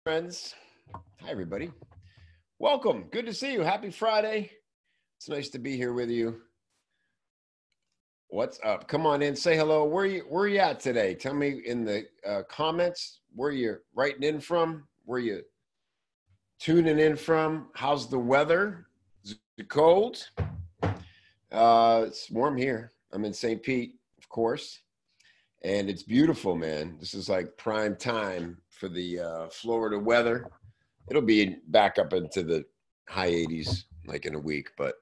Friends. Hi, everybody. Welcome. Good to see you. Happy Friday. It's nice to be here with you. What's up? Come on in. Say hello. Where you at today? Tell me in the comments where you're writing in from. Where you tuning in from? How's the weather? Is it cold? It's warm here. I'm in St. Pete, of course. And it's beautiful, man. This is like prime time for the Florida weather. It'll be back up into the high 80s like in a week. But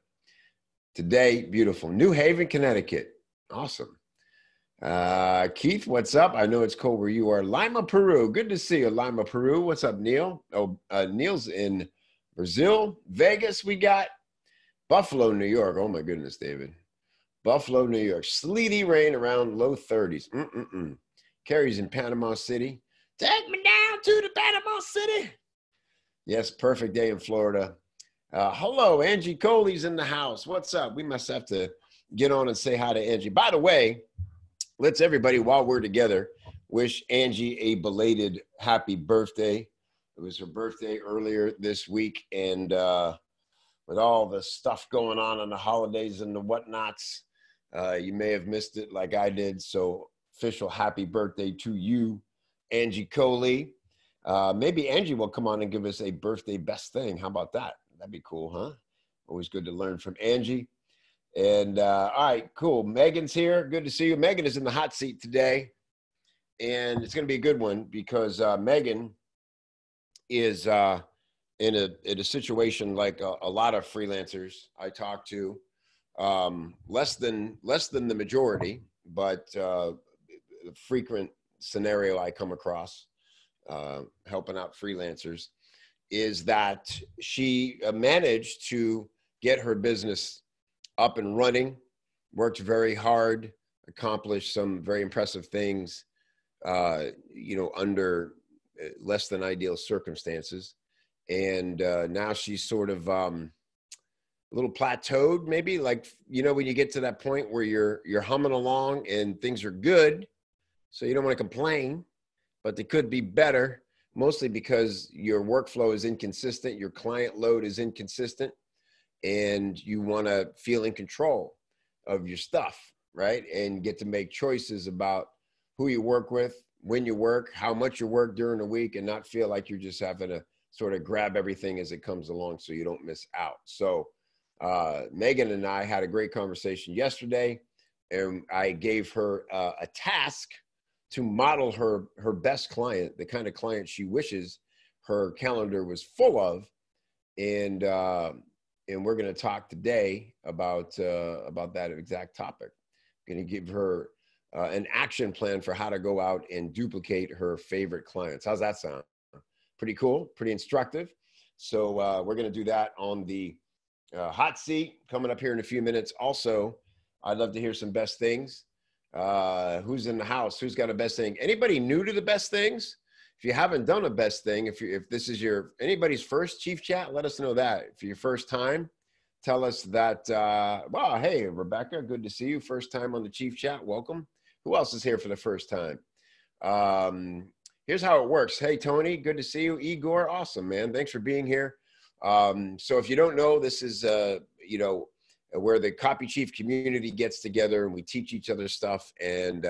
today, beautiful. New Haven, Connecticut. Awesome. Keith, what's up? I know it's cold where you are. Lima, Peru. Good to see you, Lima, Peru. What's up, Neil? Oh, Neil's in Brazil. Vegas, we got. Buffalo, New York. Oh, my goodness, David. Buffalo, New York. Sleety rain around low 30s. Carrie's in Panama City. Take me down to the Panama City. Yes, perfect day in Florida. Hello, Angie Coley's in the house. What's up? We must have to get on and say hi to Angie. By the way, let's everybody, while we're together, wish Angie a belated happy birthday. It was her birthday earlier this week, and with all the stuff going on the holidays and the whatnots, you may have missed it like I did. So official happy birthday to you, Angie Coley. Maybe Angie will come on and give us a birthday best thing. How about that? That'd be cool, huh? Always good to learn from Angie. And all right, cool. Megan's here. Good to see you. Megan is in the hot seat today. And it's going to be a good one because Megan is in a situation like a lot of freelancers I talk to, less than the majority, but the frequent scenario I come across helping out freelancers is that she managed to get her business up and running, worked very hard, accomplished some very impressive things, under less than ideal circumstances. And now she's sort of a little plateaued, maybe, like, when you get to that point where you're humming along and things are good, so you don't want to complain, but they could be better, mostly because your workflow is inconsistent, your client load is inconsistent, and you want to feel in control of your stuff, right? And get to make choices about who you work with, when you work, how much you work during the week, and not feel like you're just having to sort of grab everything as it comes along so you don't miss out. So Megan and I had a great conversation yesterday, and I gave her a task to model her best client, the kind of client she wishes her calendar was full of. And we're going to talk today about that exact topic. I'm going to give her an action plan for how to go out and duplicate her favorite clients. How's that sound? Pretty cool, pretty instructive. So we're going to do that on the hot seat coming up here in a few minutes. Also, I'd love to hear some best things. Who's in the house? Who's got a best thing? Anybody new to the best things? If you haven't done a best thing, if this is anybody's first Chief Chat, let us know that. If your first time, tell us that. Well, hey, Rebecca, good to see you. First time on the Chief Chat. Welcome. Who else is here for the first time? Here's how it works. Hey, Tony, good to see you. Igor, awesome, man. Thanks for being here. So if you don't know, this is, where the Copy Chief community gets together and we teach each other stuff. And,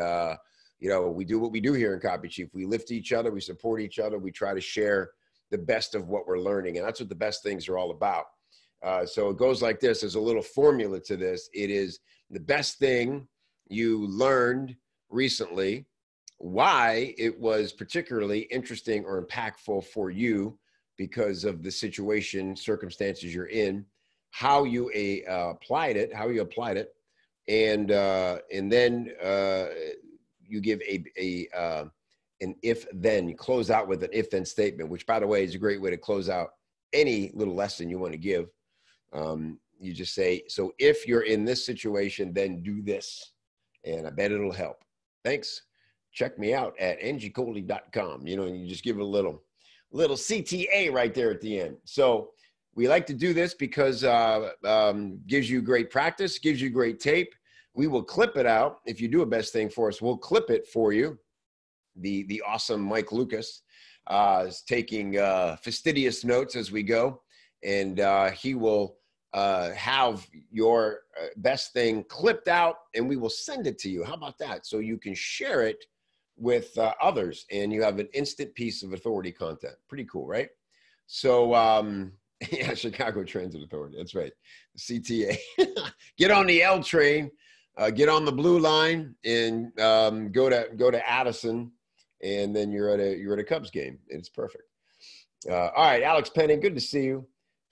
we do what we do here in Copy Chief. We lift each other. We support each other. We try to share the best of what we're learning. And that's what the best things are all about. So it goes like this. There's a little formula to this. It is the best thing you learned recently, why it was particularly interesting or impactful for you because of the situation, circumstances you're in, how you applied it, and then you give an if-then. You close out with an if-then statement, which, by the way, is a great way to close out any little lesson you want to give. You just say, so if you're in this situation, then do this, and I bet it'll help. Thanks. Check me out at angiecoley.com. And you just give it a little CTA right there at the end. So we like to do this because gives you great practice, gives you great tape. We will clip it out. If you do a best thing for us, we'll clip it for you the awesome Mike Lucas is taking fastidious notes as we go, and he will have your best thing clipped out, and we will send it to you. How about that? So you can share it with others, and you have an instant piece of authority content. Pretty cool, right? So, yeah, Chicago Transit Authority. That's right. CTA. Get on the L train, get on the blue line, and go to Addison, and then you're at a Cubs game. It's perfect. All right, Alex Penning, good to see you.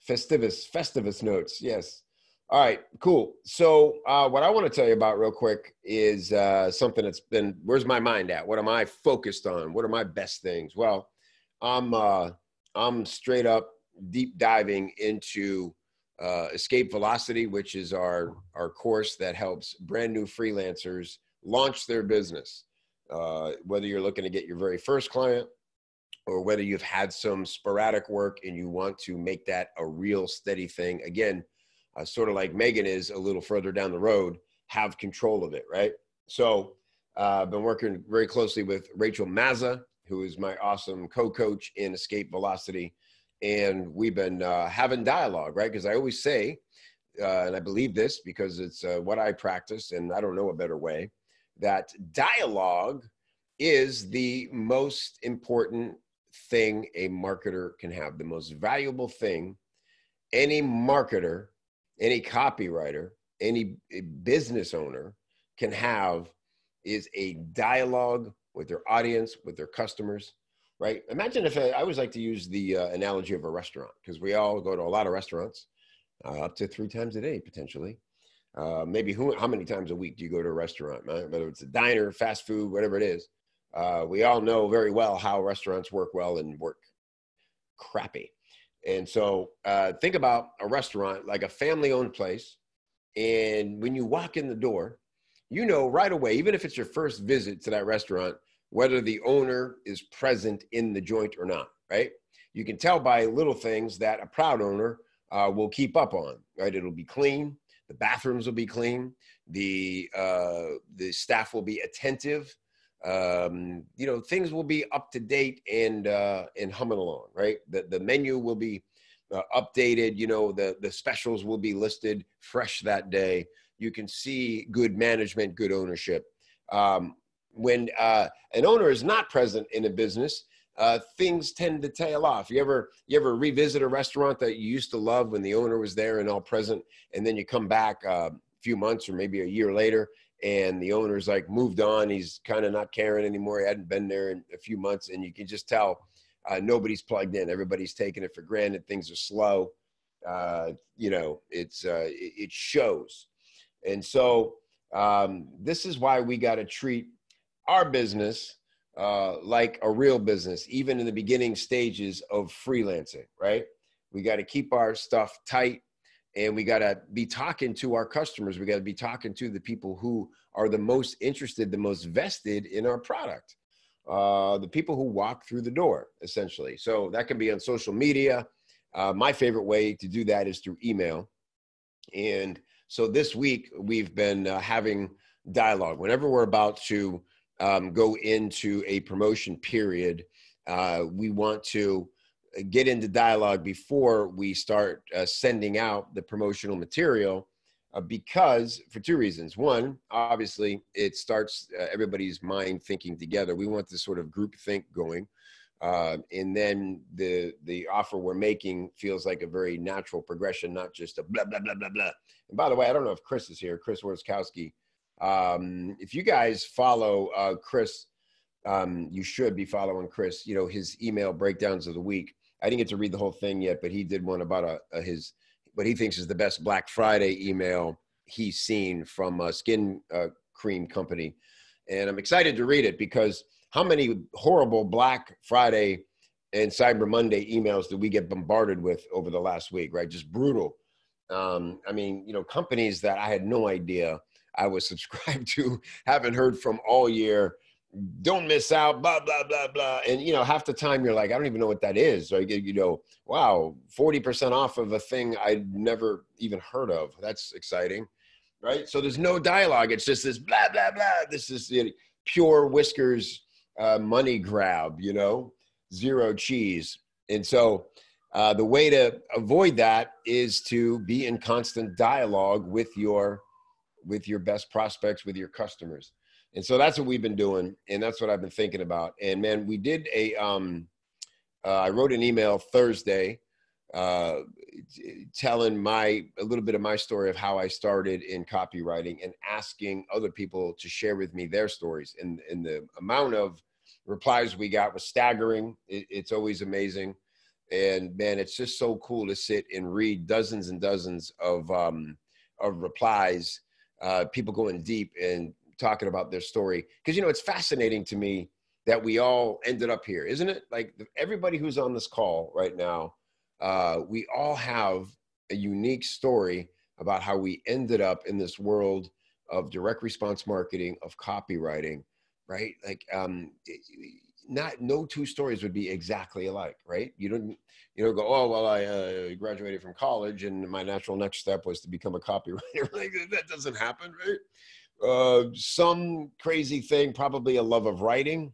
Festivus notes, yes. All right, cool. So what I want to tell you about real quick is something that's been, where's my mind at? What am I focused on? What are my best things? Well, I'm straight up deep diving into Escape Velocity, which is our course that helps brand new freelancers launch their business. Whether you're looking to get your very first client, or whether you've had some sporadic work and you want to make that a real steady thing. Again, sort of like Megan is a little further down the road, have control of it, right? So I've been working very closely with Rachel Mazza, who is my awesome co-coach in Escape Velocity. And we've been having dialogue, right? Because I always say, and I believe this because it's what I practice, and I don't know a better way, that dialogue is the most important thing a marketer can have. The most valuable thing any marketer, any copywriter, any business owner can have is a dialogue with their audience, with their customers, right? Imagine if I always like to use the analogy of a restaurant, because we all go to a lot of restaurants, up to 3 times a day, potentially. Maybe how many times a week do you go to a restaurant, right? Whether it's a diner, fast food, whatever it is. We all know very well how restaurants work well and work crappy. And so think about a restaurant like a family-owned place. And when you walk in the door, you know right away, even if it's your first visit to that restaurant, whether the owner is present in the joint or not, right? You can tell by little things that a proud owner will keep up on, right? It'll be clean. The bathrooms will be clean. The staff will be attentive. Things will be up to date and humming along, right? The menu will be updated. The specials will be listed fresh that day. You can see good management, good ownership. When an owner is not present in a business, things tend to tail off. You ever revisit a restaurant that you used to love when the owner was there and all present, and then you come back a few months or maybe a year later, and the owner's like moved on. He's kind of not caring anymore. He hadn't been there in a few months, and you can just tell nobody's plugged in. Everybody's taking it for granted. Things are slow. It shows. And so this is why we got to treat our business like a real business, even in the beginning stages of freelancing, right? We got to keep our stuff tight, and we got to be talking to our customers. We got to be talking to the people who are the most interested, the most vested in our product, the people who walk through the door, essentially. So that can be on social media. My favorite way to do that is through email. And so this week we've been having dialogue. Whenever we're about to go into a promotion period, we want to get into dialogue before we start sending out the promotional material, because for 2 reasons. One, obviously, it starts everybody's mind thinking together. We want this sort of group think going. And then the offer we're making feels like a very natural progression, not just a blah, blah, blah, blah, blah. And by the way, I don't know if Chris is here, Chris Worskowski. If you guys follow Chris, you should be following Chris, his email breakdowns of the week. I didn't get to read the whole thing yet, but he did one about his what he thinks is the best Black Friday email he's seen from a skin cream company. And I'm excited to read it, because how many horrible Black Friday and Cyber Monday emails did we get bombarded with over the last week, right? Just brutal. Companies that I had no idea I was subscribed to, haven't heard from all year, don't miss out, blah, blah, blah, blah. And, half the time you're like, I don't even know what that is. Right? Wow, 40% off of a thing I'd never even heard of. That's exciting, right? So there's no dialogue. It's just this blah, blah, blah. This is pure whiskers money grab, zero cheese. And so the way to avoid that is to be in constant dialogue with your best prospects, with your customers. And so that's what we've been doing. And that's what I've been thinking about. And man, we did I wrote an email Thursday telling a little bit of my story of how I started in copywriting and asking other people to share with me their stories. And the amount of replies we got was staggering. It's always amazing. And man, it's just so cool to sit and read dozens and dozens of replies, people going deep and talking about their story. Because, it's fascinating to me that we all ended up here, isn't it? Like everybody who's on this call right now, we all have a unique story about how we ended up in this world of direct response marketing, of copywriting, right? Like, no two stories would be exactly alike, right? You don't go, oh, well, I graduated from college and my natural next step was to become a copywriter. Like, that doesn't happen, right? Some crazy thing, probably a love of writing,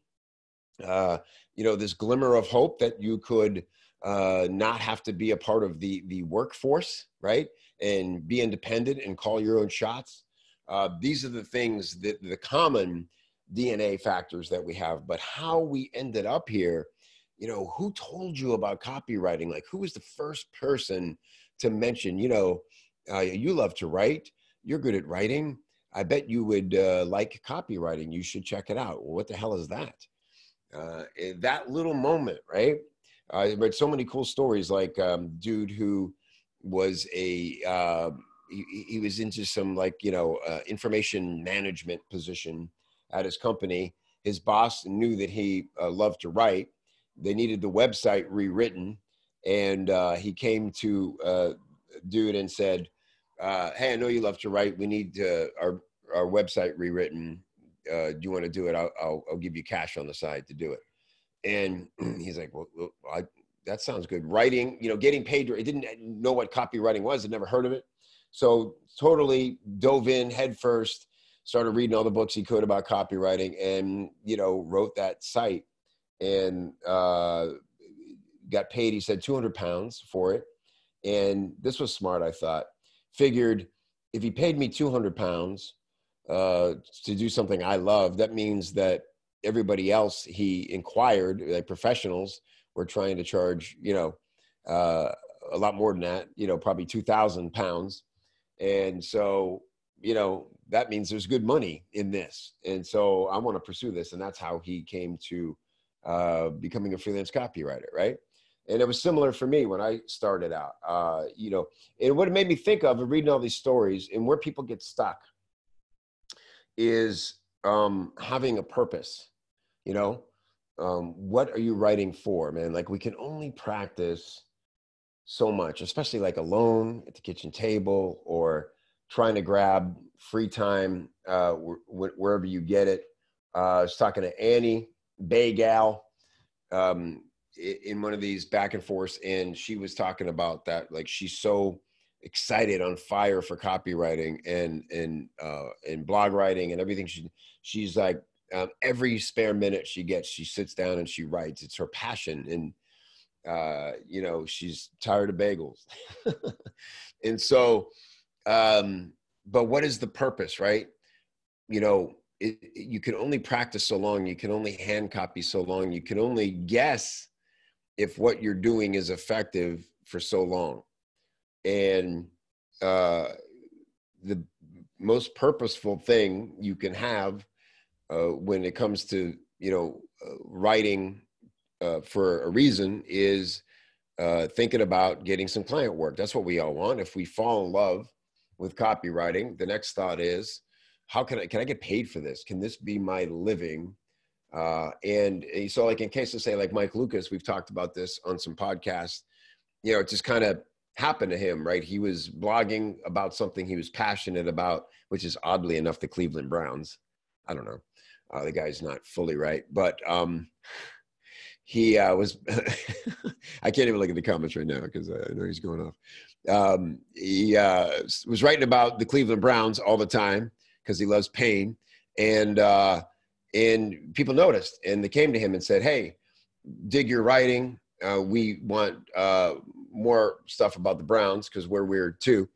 this glimmer of hope that you could not have to be a part of the workforce, right? And be independent and call your own shots. These are the things that the common DNA factors that we have, but how we ended up here, who told you about copywriting? Like, who was the first person to mention, you love to write, you're good at writing, I bet you would like copywriting, you should check it out. Well, what the hell is that? That little moment, right? I read so many cool stories, like dude who was he was into some information management position at his company. His boss knew that he loved to write. They needed the website rewritten. And he came to dude and said, hey, I know you love to write. We need our website rewritten. Do you want to do it? I'll give you cash on the side to do it. And he's like, well, that sounds good. Writing, getting paid. He didn't know what copywriting was. Had never heard of it. So totally dove in head first, started reading all the books he could about copywriting and, wrote that site and got paid, he said, 200 pounds for it. And this was smart, I thought. Figured if he paid me 200 pounds to do something I love, that means that everybody else he inquired, like professionals, were trying to charge, a lot more than that, probably 2,000 pounds. And so, that means there's good money in this. And so I want to pursue this. And that's how he came to becoming a freelance copywriter, right? And it was similar for me when I started out, and what it made me think of reading all these stories and where people get stuck is having a purpose, what are you writing for, man? Like, we can only practice so much, especially like alone at the kitchen table or trying to grab free time wherever you get it. I was talking to Annie Bay Gal in one of these back and forths, and she was talking about that. Like, she's so excited, on fire for copywriting and blog writing and everything. She's like, every spare minute she gets, she sits down and she writes. It's her passion. And she's tired of bagels. And so, but what is the purpose, right? You can only practice so long. You can only hand copy so long. You can only guess if what you're doing is effective for so long. And the most purposeful thing you can have when it comes to, writing for a reason is thinking about getting some client work. That's what we all want. If we fall in love with copywriting, the next thought is, how can I get paid for this? Can this be my living? And so, like, in case of, say, like Mike Lucas, we've talked about this on some podcasts, it just kind of happened to him, right? He was blogging about something he was passionate about, which is oddly enough the Cleveland Browns. I don't know. The guy's not fully right, but he was, I can't even look at the comments right now because I know he's going off. He was writing about the Cleveland Browns all the time because he loves pain. And And people noticed, and they came to him and said, hey, dig your writing. We want more stuff about the Browns because we're weird too.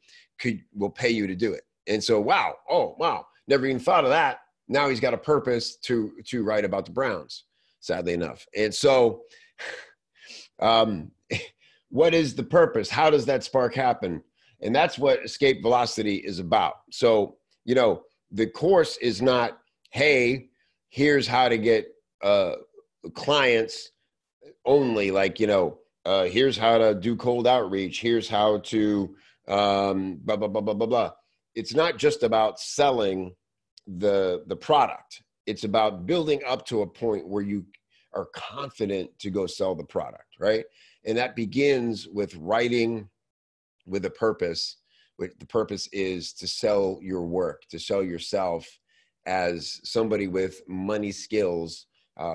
We'll pay you to do it. And so, wow. Oh, wow. Never even thought of that. Now he's got a purpose to write about the Browns, sadly enough. And so what is the purpose? How does that spark happen? And that's what Escape Velocity is about. So, you know, the course is not, hey, here's how to get clients only, like, you know, here's how to do cold outreach. Here's how to blah, blah, blah, blah, blah, blah. It's not just about selling the product. It's about building up to a point where you are confident to go sell the product, right? And that begins with writing with a purpose. The purpose is to sell your work, to sell yourself as somebody with money skills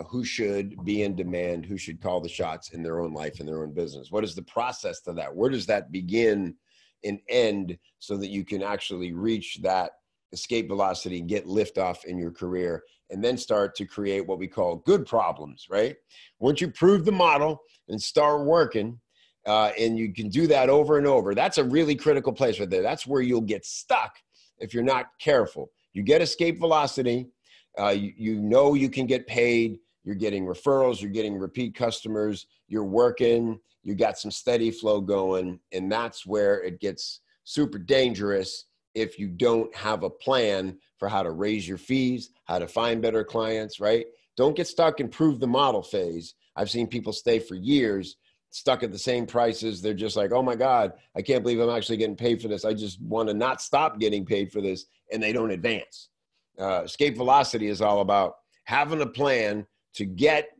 who should be in demand, who should call the shots in their own life, in their own business. What is the process to that? Where does that begin and end so that you can actually reach that escape velocity, get liftoff in your career, and then start to create what we call good problems, right? Once you prove the model and start working, and you can do that over and over, that's a really critical place right there. That's where you'll get stuck if you're not careful. You get escape velocity, you know you can get paid, you're getting referrals, you're getting repeat customers, you're working, you got some steady flow going, and that's where it gets super dangerous if you don't have a plan for how to raise your fees, how to find better clients, right? Don't get stuck in prove the model phase. I've seen people stay for years stuck at the same prices. They're just like, oh my God, I can't believe I'm actually getting paid for this. I just want to not stop getting paid for this, and they don't advance. Escape velocity is all about having a plan to get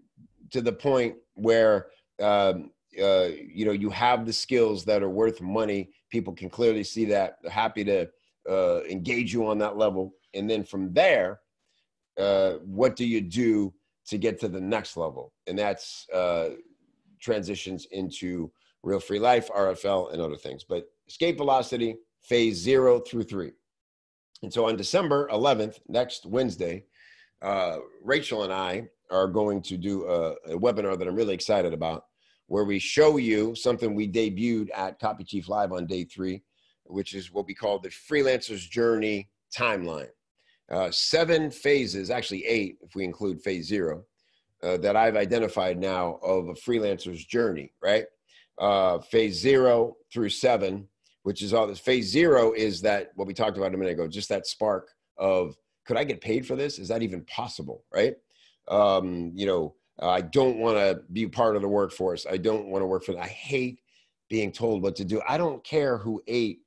to the point where you know, you have the skills that are worth money. People can clearly see that. They're happy to engage you on that level. And then from there, what do you do to get to the next level? And that's transitions into Real Free Life, RFL, and other things. But escape velocity, phase 0 through 3. And so on December 11th, next Wednesday, Rachel and I are going to do a webinar that I'm really excited about, where we show you something we debuted at Copy Chief Live on day 3, which is what we call the freelancer's journey timeline. 7 phases, actually 8 if we include phase 0, that I've identified now of a freelancer's journey, right? Phase 0 through 7, which is all this. Phase 0 is that, what we talked about a minute ago, just that spark of, could I get paid for this? Is that even possible, right? You know, I don't want to be part of the workforce. I don't want to work for them. I hate being told what to do. I don't care who ate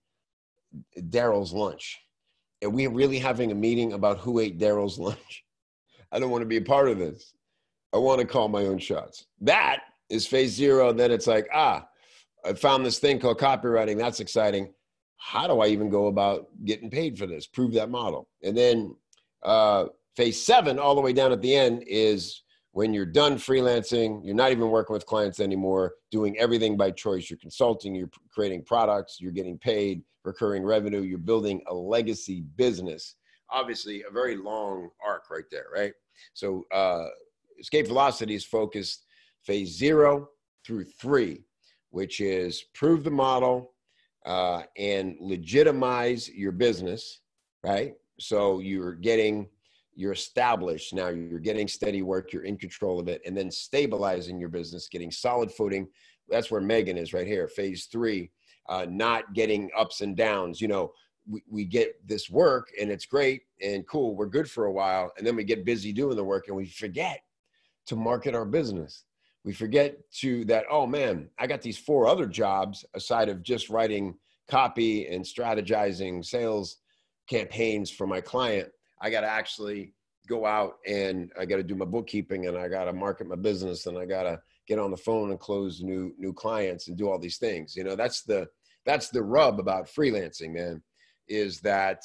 Daryl's lunch. Are we really having a meeting about who ate Daryl's lunch? I don't want to be a part of this. I want to call my own shots. That is phase 0. And then it's like, I found this thing called copywriting. That's exciting. How do I even go about getting paid for this? Prove that model. And then phase 7, all the way down at the end, is when you're done freelancing, you're not even working with clients anymore, doing everything by choice. You're consulting, you're creating products, you're getting paid, recurring revenue, you're building a legacy business. Obviously, a very long arc right there, right? So escape velocity is focused phase 0 through 3, which is prove the model and legitimize your business, right? So you're established now, you're getting steady work, you're in control of it, and then stabilizing your business, getting solid footing. That's where Megan is right here. Phase 3, not getting ups and downs. You know, we get this work and it's great and cool. We're good for a while. And then we get busy doing the work and we forget to market our business. We forget that, oh man, I got these 4 other jobs aside of just writing copy and strategizing sales campaigns for my client. I got to actually go out and I got to do my bookkeeping, and I got to market my business, and I got to get on the phone and close new clients and do all these things. You know, that's the rub about freelancing, man, is that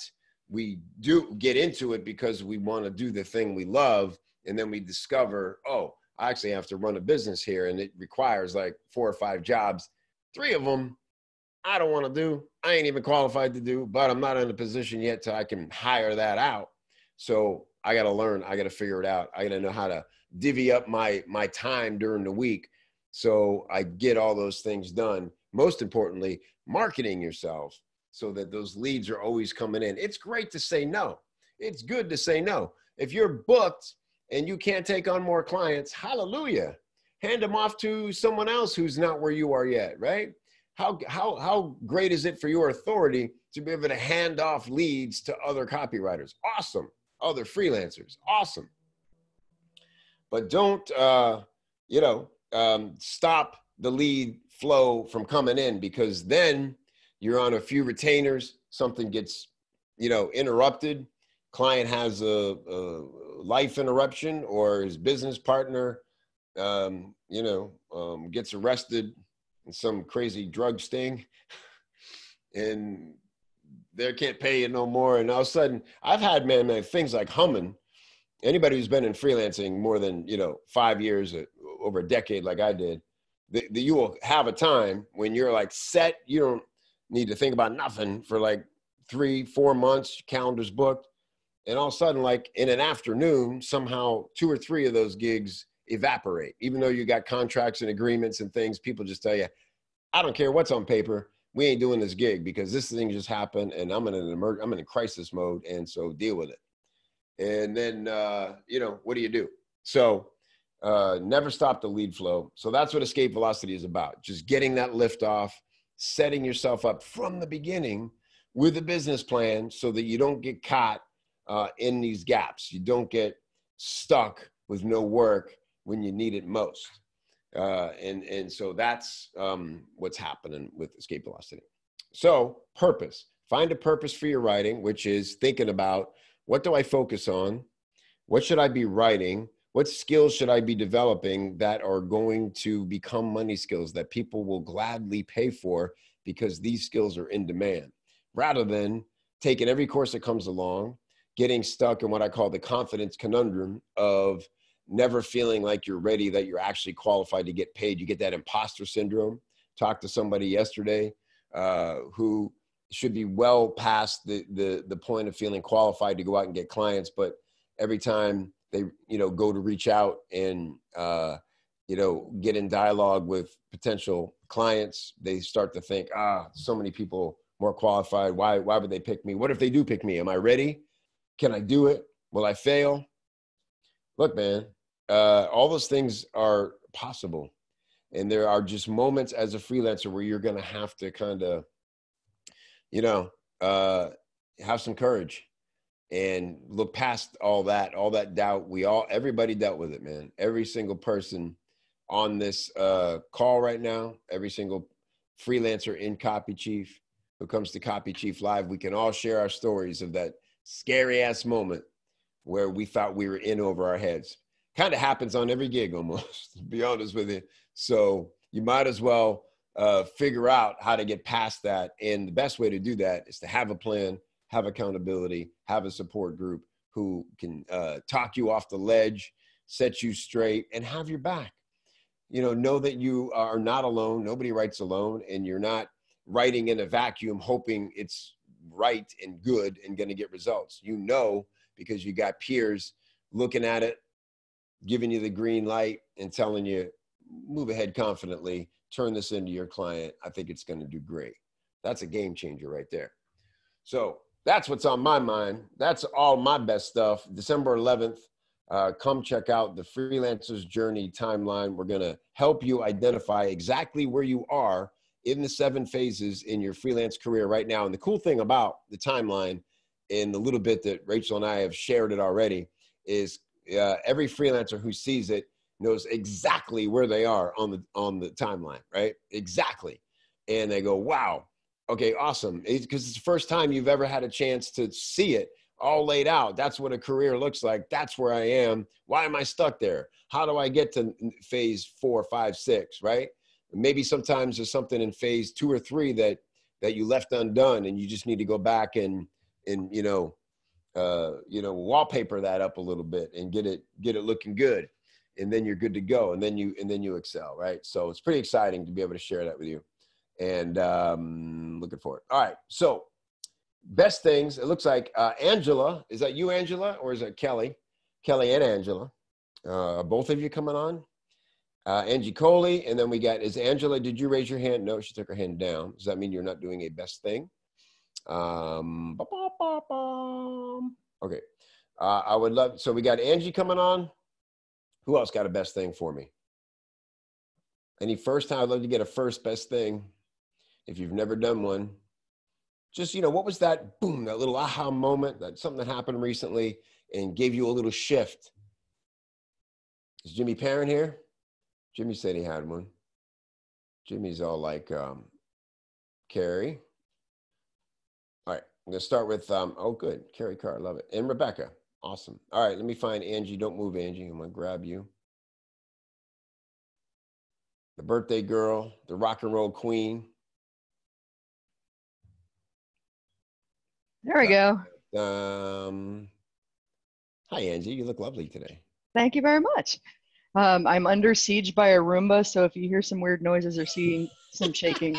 we do get into it because we want to do the thing we love. And then we discover, oh, I actually have to run a business here, and it requires like 4 or 5 jobs. 3 of them I don't want to do. I ain't even qualified to do, but I'm not in a position yet till I can hire that out. So I got to learn. I got to figure it out. I got to know how to divvy up my time during the week so I get all those things done. Most importantly, marketing yourself so that those leads are always coming in. It's great to say no. It's good to say no. If you're booked and you can't take on more clients, hallelujah. Hand them off to someone else who's not where you are yet, right? How great is it for your authority to be able to hand off leads to other copywriters? Awesome. Other freelancers. Awesome. But don't, stop the lead flow from coming in, because then you're on a few retainers, something gets, interrupted. Client has a life interruption, or his business partner, gets arrested in some crazy drug sting and they can't pay you no more. And all of a sudden, I've had, man, things like humming. Anybody who's been in freelancing more than, 5 years, over a decade like I did, you will have a time when you're like set. You don't need to think about nothing for like 3-4 months, calendar's booked. And all of a sudden, like in an afternoon, somehow 2 or 3 of those gigs evaporate. Even though you got contracts and agreements and things, people just tell you, I don't care what's on paper. We ain't doing this gig because this thing just happened and I'm in a crisis mode. And so deal with it. And then, what do you do? So never stop the lead flow. So that's what Escape Velocity is about. Just getting that lift off, setting yourself up from the beginning with a business plan so that you don't get caught in these gaps. You don't get stuck with no work when you need it most. And so that's what's happening with Escape Velocity. So purpose. Find a purpose for your writing, which is thinking about, what do I focus on? What should I be writing? What skills should I be developing that are going to become money skills that people will gladly pay for because these skills are in demand, rather than taking every course that comes along, getting stuck in what I call the confidence conundrum of never feeling like you're ready, that you're actually qualified to get paid. You get that imposter syndrome. Talked to somebody yesterday who should be well past the point of feeling qualified to go out and get clients. But every time they, go to reach out and, get in dialogue with potential clients, they start to think, so many people more qualified. Why would they pick me? What if they do pick me? Am I ready? Can I do it? Will I fail? Look, man, all those things are possible. And there are just moments as a freelancer where you're going to have to kind of, have some courage and look past all that doubt. Everybody dealt with it, man. Every single person on this call right now, every single freelancer in Copy Chief who comes to Copy Chief Live, we can all share our stories of that scary ass moment where we thought we were in over our heads. Kind of happens on every gig almost, to be honest with you. So you might as well figure out how to get past that. And the best way to do that is to have a plan, have accountability, have a support group who can talk you off the ledge, set you straight, and have your back. Know that you are not alone. Nobody writes alone, and you're not writing in a vacuum hoping it's right and good and going to get results. Because you got peers looking at it, giving you the green light and telling you, move ahead confidently, turn this into your client. I think it's going to do great. That's a game changer right there. So that's what's on my mind. That's all my best stuff. December 11th, come check out the Freelancer's Journey timeline. We're going to help you identify exactly where you are in the 7 phases in your freelance career right now. And the cool thing about the timeline, in the little bit that Rachel and I have shared it already, is every freelancer who sees it knows exactly where they are on the timeline, right? Exactly. And they go, wow, okay, awesome. Because it's the first time you've ever had a chance to see it all laid out. That's what a career looks like. That's where I am. Why am I stuck there? How do I get to phase 4, 5, 6, right? Maybe sometimes there's something in phase 2 or 3 that you left undone, and you just need to go back and wallpaper that up a little bit and get it looking good, and then you're good to go, and then you excel, right? So it's pretty exciting to be able to share that with you, and looking forward. All right, so best things. It looks like Angela. Is that you, Angela, or is it Kelly? Kelly and Angela. Both of you coming on. Angie Coley, and then we got, is Angela, did you raise your hand? No, she took her hand down. Does that mean you're not doing a best thing? Okay. I would love, so we got Angie coming on. Who else got a best thing for me? Any first time? I'd love to get a first best thing. If you've never done one, just, what was that boom, that little aha moment, that something that happened recently and gave you a little shift? Is Jimmy Perrin here? Jimmy said he had one. Jimmy's all like, Carrie. All right, I'm gonna start with, oh good, Carrie Carr, love it. And Rebecca, awesome. All right, let me find Angie. Don't move, Angie, I'm gonna grab you. The birthday girl, the rock and roll queen. There we go. Hi, Angie, you look lovely today. Thank you very much. I'm under siege by a Roomba, so if you hear some weird noises or see some shaking.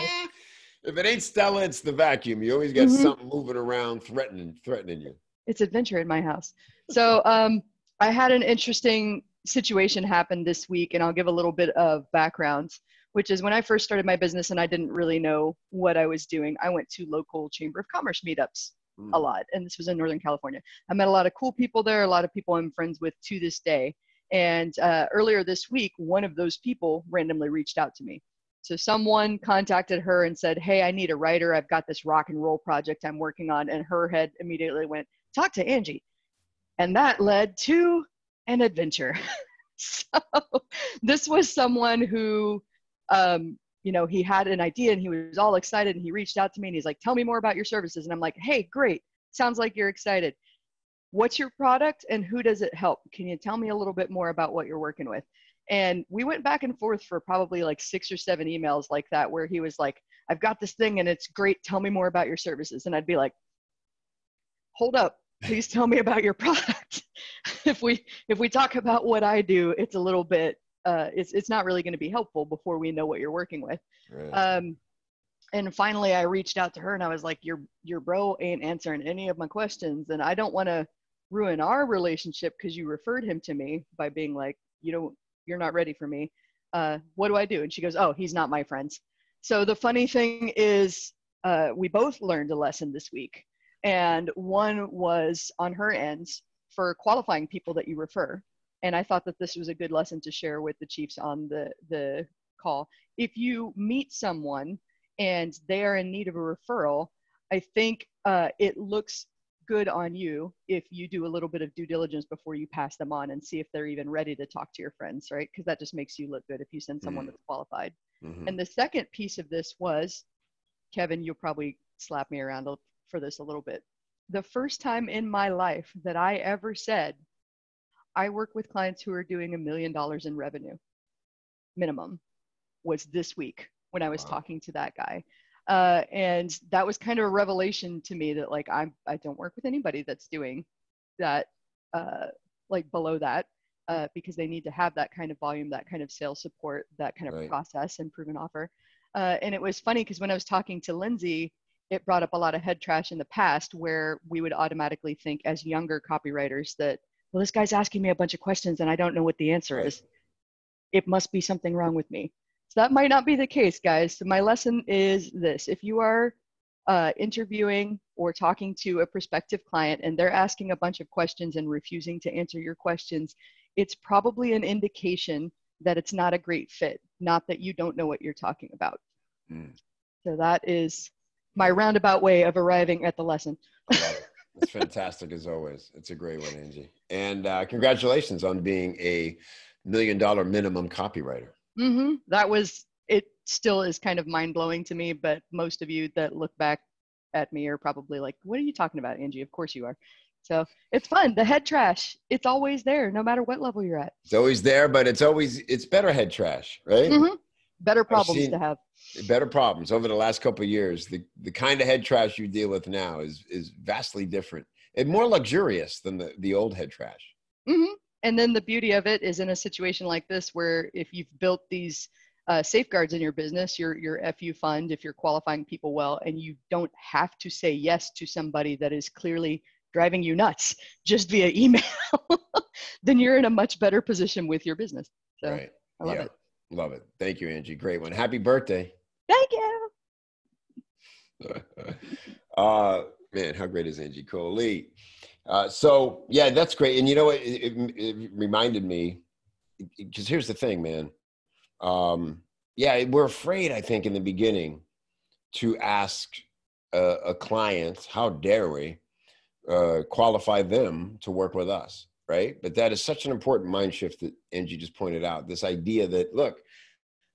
If it ain't Stella, it's the vacuum. You always got something moving around, threatening you. It's adventure in my house. So I had an interesting situation happen this week, and I'll give a little bit of background, which is when I first started my business and I didn't really know what I was doing, I went to local Chamber of Commerce meetups a lot, and this was in Northern California. I met a lot of cool people there, a lot of people I'm friends with to this day. And earlier this week, one of those people randomly reached out to me. So someone contacted her and said, hey, I need a writer. I've got this rock and roll project I'm working on. And her head immediately went, talk to Angie. And that led to an adventure. So this was someone who, he had an idea and he was all excited and he reached out to me and he's like, tell me more about your services. And I'm like, hey, great. Sounds like you're excited. What's your product and who does it help? Can you tell me a little bit more about what you're working with? And we went back and forth for probably like 6 or 7 emails like that, where he was like, I've got this thing and it's great. Tell me more about your services. And I'd be like, hold up, please tell me about your product. If we talk about what I do, it's a little bit, it's not really going to be helpful before we know what you're working with. Right. And finally I reached out to her and I was like, your bro ain't answering any of my questions. And I don't want to ruin our relationship because you referred him to me by being like, you're not ready for me. What do I do? And she goes, oh, he's not my friend. So the funny thing is we both learned a lesson this week. And one was on her end for qualifying people that you refer. And I thought that this was a good lesson to share with the Chiefs on the call. If you meet someone and they are in need of a referral, I think it looks good on you if you do a little bit of due diligence before you pass them on and see if they're even ready to talk to your friends, right? Because that just makes you look good if you send someone that's qualified. And the second piece of this was, Kevin, you'll probably slap me around for this a little bit. The first time in my life that I ever said, I work with clients who are doing $1 million in revenue minimum, was this week when I was talking to that guy. And that was kind of a revelation to me that like, I don't work with anybody that's doing that, like below that, because they need to have that kind of volume, that kind of sales support, that kind of process and proven offer. And it was funny because when I was talking to Lindsay, it brought up a lot of head trash in the past where we would automatically think as younger copywriters that, well, this guy's asking me a bunch of questions and I don't know what the answer is. It must be something wrong with me. So that might not be the case, guys. So my lesson is this: if you are interviewing or talking to a prospective client and they're asking a bunch of questions and refusing to answer your questions, it's probably an indication that it's not a great fit, not that you don't know what you're talking about. So that is my roundabout way of arriving at the lesson. I love it. It's fantastic as always. It's a great one, Angie. And congratulations on being a $1 million minimum copywriter. That was, it still is kind of mind blowing to me, but most of you that look back at me are probably like, what are you talking about, Angie? Of course you are. So it's fun. The head trash, it's always there, no matter what level you're at. It's always there, but it's better head trash, right? Better problems to have. Better problems over the last couple of years. The kind of head trash you deal with now is vastly different and more luxurious than the old head trash. And then the beauty of it is in a situation like this, where if you've built these safeguards in your business, your FU fund, if you're qualifying people well, and you don't have to say yes to somebody that is clearly driving you nuts just via email, then you're in a much better position with your business. So Right. I love it. Love it. Thank you, Angie. Great one. Happy birthday. Thank you. Man, how great is Angie Coley? So yeah, that's great. And you know what? It reminded me, because here's the thing, man. Yeah, we're afraid, I think, in the beginning to ask a client, how dare we qualify them to work with us, right? But that is such an important mind shift that Angie just pointed out. This idea that, look,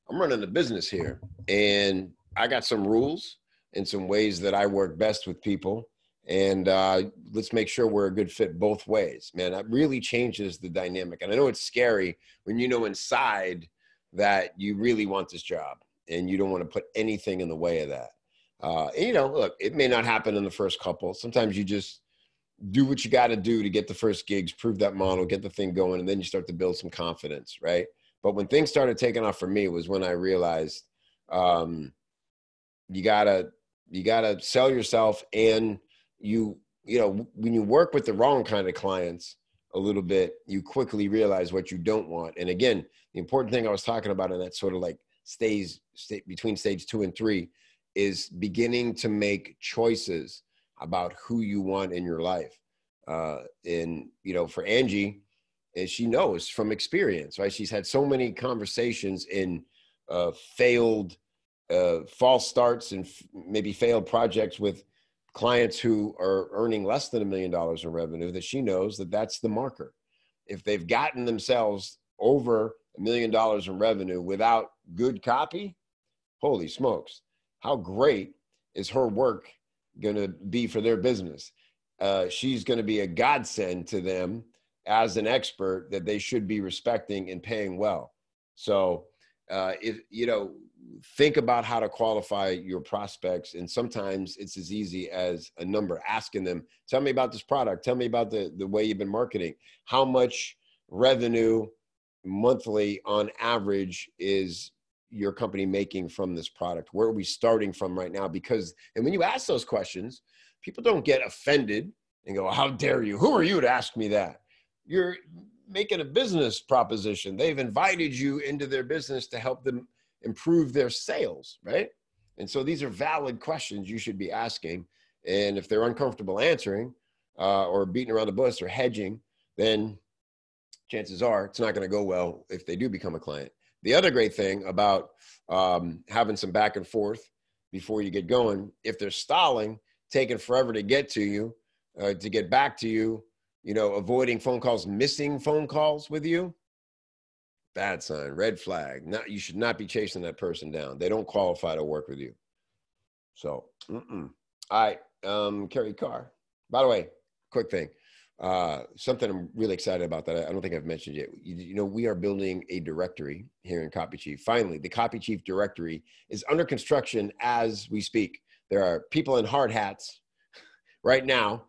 I'm running a business here, and I got some rules and some ways that I work best with people. And let's make sure we're a good fit both ways, man. That really changes the dynamic. And I know it's scary when you know inside that you really want this job and you don't want to put anything in the way of that. And, you know, look, it may not happen in the first couple. Sometimes you just do what you got to do to get the first gigs, prove that model, get the thing going, and then you start to build some confidence, right? But when things started taking off for me was when I realized you gotta sell yourself, and you know, when you work with the wrong kind of clients a little bit, you quickly realize what you don't want. And again, the important thing I was talking about in that sort of like between stage 2 and 3 is beginning to make choices about who you want in your life. And, you know, for Angie, and she knows from experience, right? She's had so many conversations in failed false starts and maybe failed projects with clients who are earning less than $1 million in revenue, that she knows that that's the marker. If they've gotten themselves over $1 million in revenue without good copy, holy smokes, how great is her work going to be for their business? She's going to be a godsend to them as an expert that they should be respecting and paying well. So if, you know, think about how to qualify your prospects. And sometimes it's as easy as a number, asking them, tell me about this product. Tell me about the way you've been marketing. How much revenue monthly on average is your company making from this product? Where are we starting from right now? Because, and when you ask those questions, people don't get offended and go, how dare you? Who are you to ask me that? You're making a business proposition. They've invited you into their business to help them improve their sales, right? And so these are valid questions you should be asking. And if they're uncomfortable answering or beating around the bush or hedging, then chances are it's not going to go well if they do become a client. The other great thing about having some back and forth before you get going, if they're stalling, taking forever to get to you, to get back to you, you know, avoiding phone calls, missing phone calls with you, bad sign, red flag. You should not be chasing that person down. They don't qualify to work with you. So, all right, Carrie Carr. By the way, quick thing. Something I'm really excited about that I don't think I've mentioned yet. You know, we are building a directory here in Copy Chief. Finally, the Copy Chief directory is under construction as we speak. There are people in hard hats right now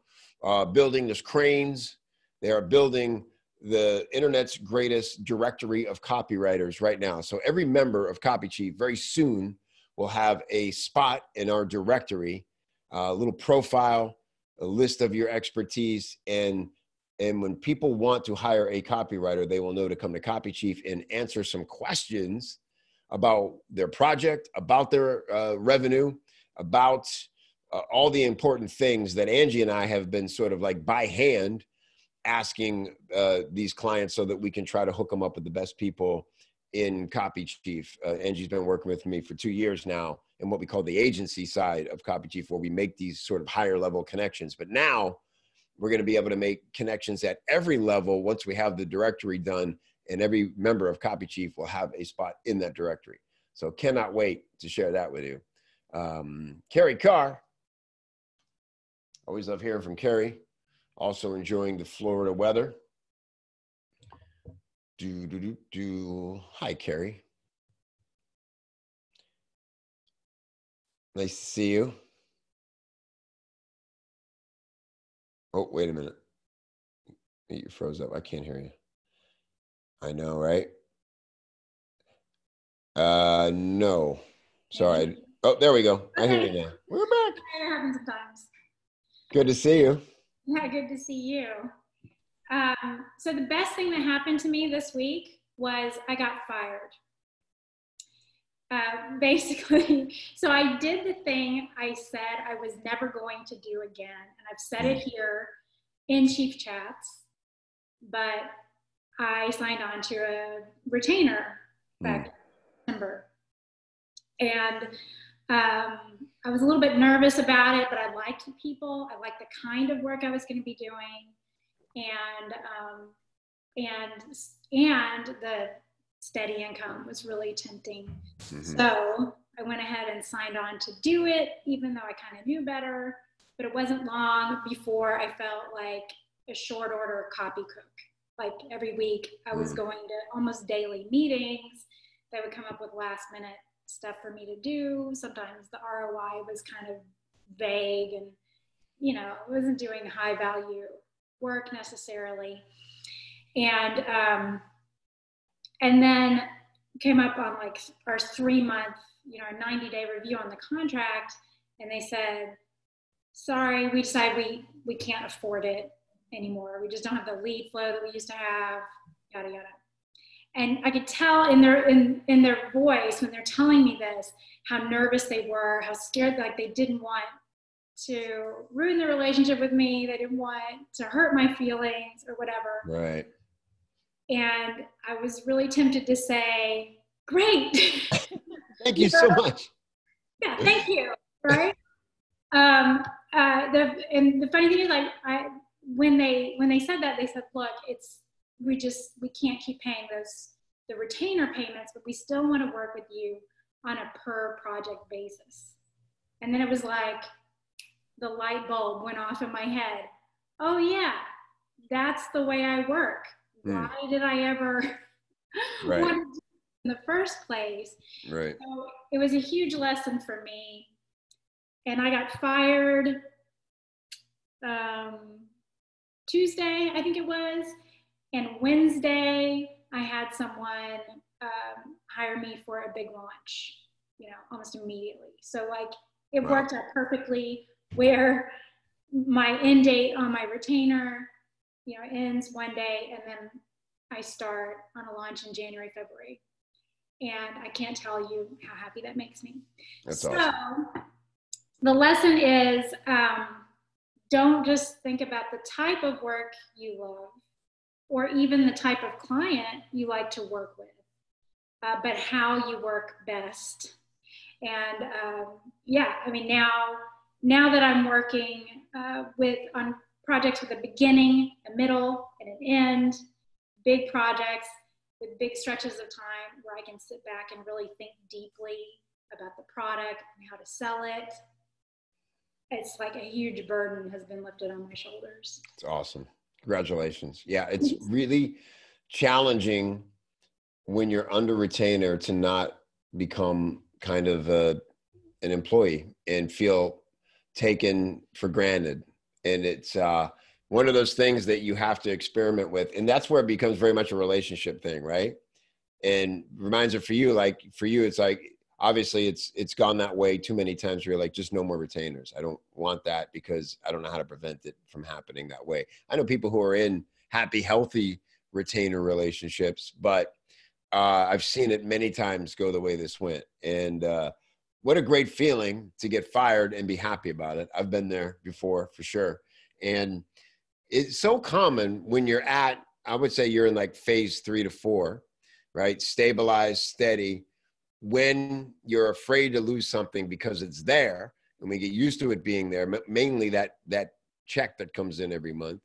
building this cranes. They are building the internet's greatest directory of copywriters right now. So every member of Copy Chief very soon will have a spot in our directory, a little profile, a list of your expertise. And when people want to hire a copywriter, they will know to come to Copy Chief and answer some questions about their project, about their revenue, about all the important things that Angie and I have been sort of like by hand asking these clients so that we can try to hook them up with the best people in Copy Chief. Angie's been working with me for 2 years now in what we call the agency side of Copy Chief, where we make these sort of higher level connections. But now we're going to be able to make connections at every level once we have the directory done, and every member of Copy Chief will have a spot in that directory. So cannot wait to share that with you. Carrie Carr. Always love hearing from Carrie. Also enjoying the Florida weather. Hi, Carrie. Nice to see you. Oh, wait a minute. You froze up. I can't hear you. I know, right? No. Maybe. Sorry. Oh, there we go. I hear Okay. you now. We're back. It happens sometimes. Good to see you. Yeah, good to see you. So the best thing that happened to me this week was I got fired. Basically, so I did the thing I said I was never going to do again, and I've said it here in Chief Chats, but I signed on to a retainer back in December. And I was a little bit nervous about it, but I liked the people. I liked the kind of work I was going to be doing, and the steady income was really tempting. So I went ahead and signed on to do it, even though I kind of knew better. But it wasn't long before I felt like a short order copy cook. Like every week, I was going to almost daily meetings. They would come up with last minute stuff for me to do. Sometimes the ROI was kind of vague and, you know, I wasn't doing high value work necessarily. And then came up on like our 3-month, 90-day review on the contract. And they said, sorry, we decided we can't afford it anymore. We just don't have the lead flow that we used to have, yada, yada. And I could tell in their voice when they're telling me this, how nervous they were, how scared, like they didn't want to ruin the relationship with me. They didn't want to hurt my feelings or whatever. Right. And I was really tempted to say, great. Thank you so much. Yeah, thank you. Right. And the funny thing is, like, when they said that, they said, look, we can't keep paying the retainer payments, but we still want to work with you on a per project basis. And then it was like the light bulb went off in my head. Oh yeah, that's the way I work. Why did I ever want to do it in the first place? Right. So it was a huge lesson for me. And I got fired Tuesday, I think it was. And Wednesday, I had someone hire me for a big launch, almost immediately. So like it worked out perfectly where my end date on my retainer, ends one day, and then I start on a launch in January, February. And I can't tell you how happy that makes me. That's awesome. The lesson is don't just think about the type of work you love or even the type of client you like to work with, but how you work best. And now that I'm working on projects with a beginning, a middle, and an end, big projects with big stretches of time where I can sit back and really think deeply about the product and how to sell it. It's like a huge burden has been lifted on my shoulders. It's awesome. Congratulations. Yeah, it's really challenging when you're under retainer to not become kind of an employee and feel taken for granted. And it's one of those things that you have to experiment with. And that's where it becomes very much a relationship thing, right? And reminds it for you, it's like, obviously it's gone that way too many times where you're like, just no more retainers. I don't want that because I don't know how to prevent it from happening that way. I know people who are in happy, healthy retainer relationships, but I've seen it many times go the way this went. And what a great feeling to get fired and be happy about it. I've been there before for sure. And it's so common when you're I would say you're in like phase 3 to 4, right? Stabilized, steady. When you're afraid to lose something because it's there and we get used to it being there, mainly that check that comes in every month,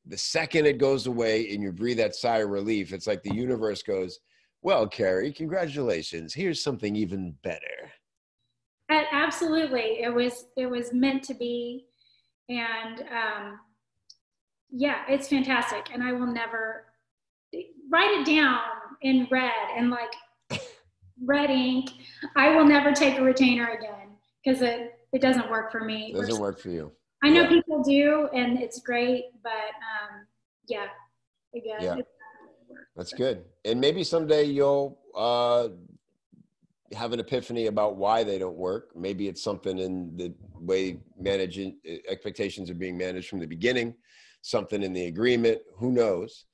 the second it goes away and you breathe that sigh of relief, it's like the universe goes, well, Carrie, congratulations. Here's something even better. Absolutely. It was meant to be. And it's fantastic. And I will never write it down in red and like red ink. I will never take a retainer again because it doesn't work for me. It doesn't work for you. I know people do, and it's great, but again. That's good. And maybe someday you'll have an epiphany about why they don't work. Maybe it's something in the way managing expectations are being managed from the beginning, something in the agreement, who knows,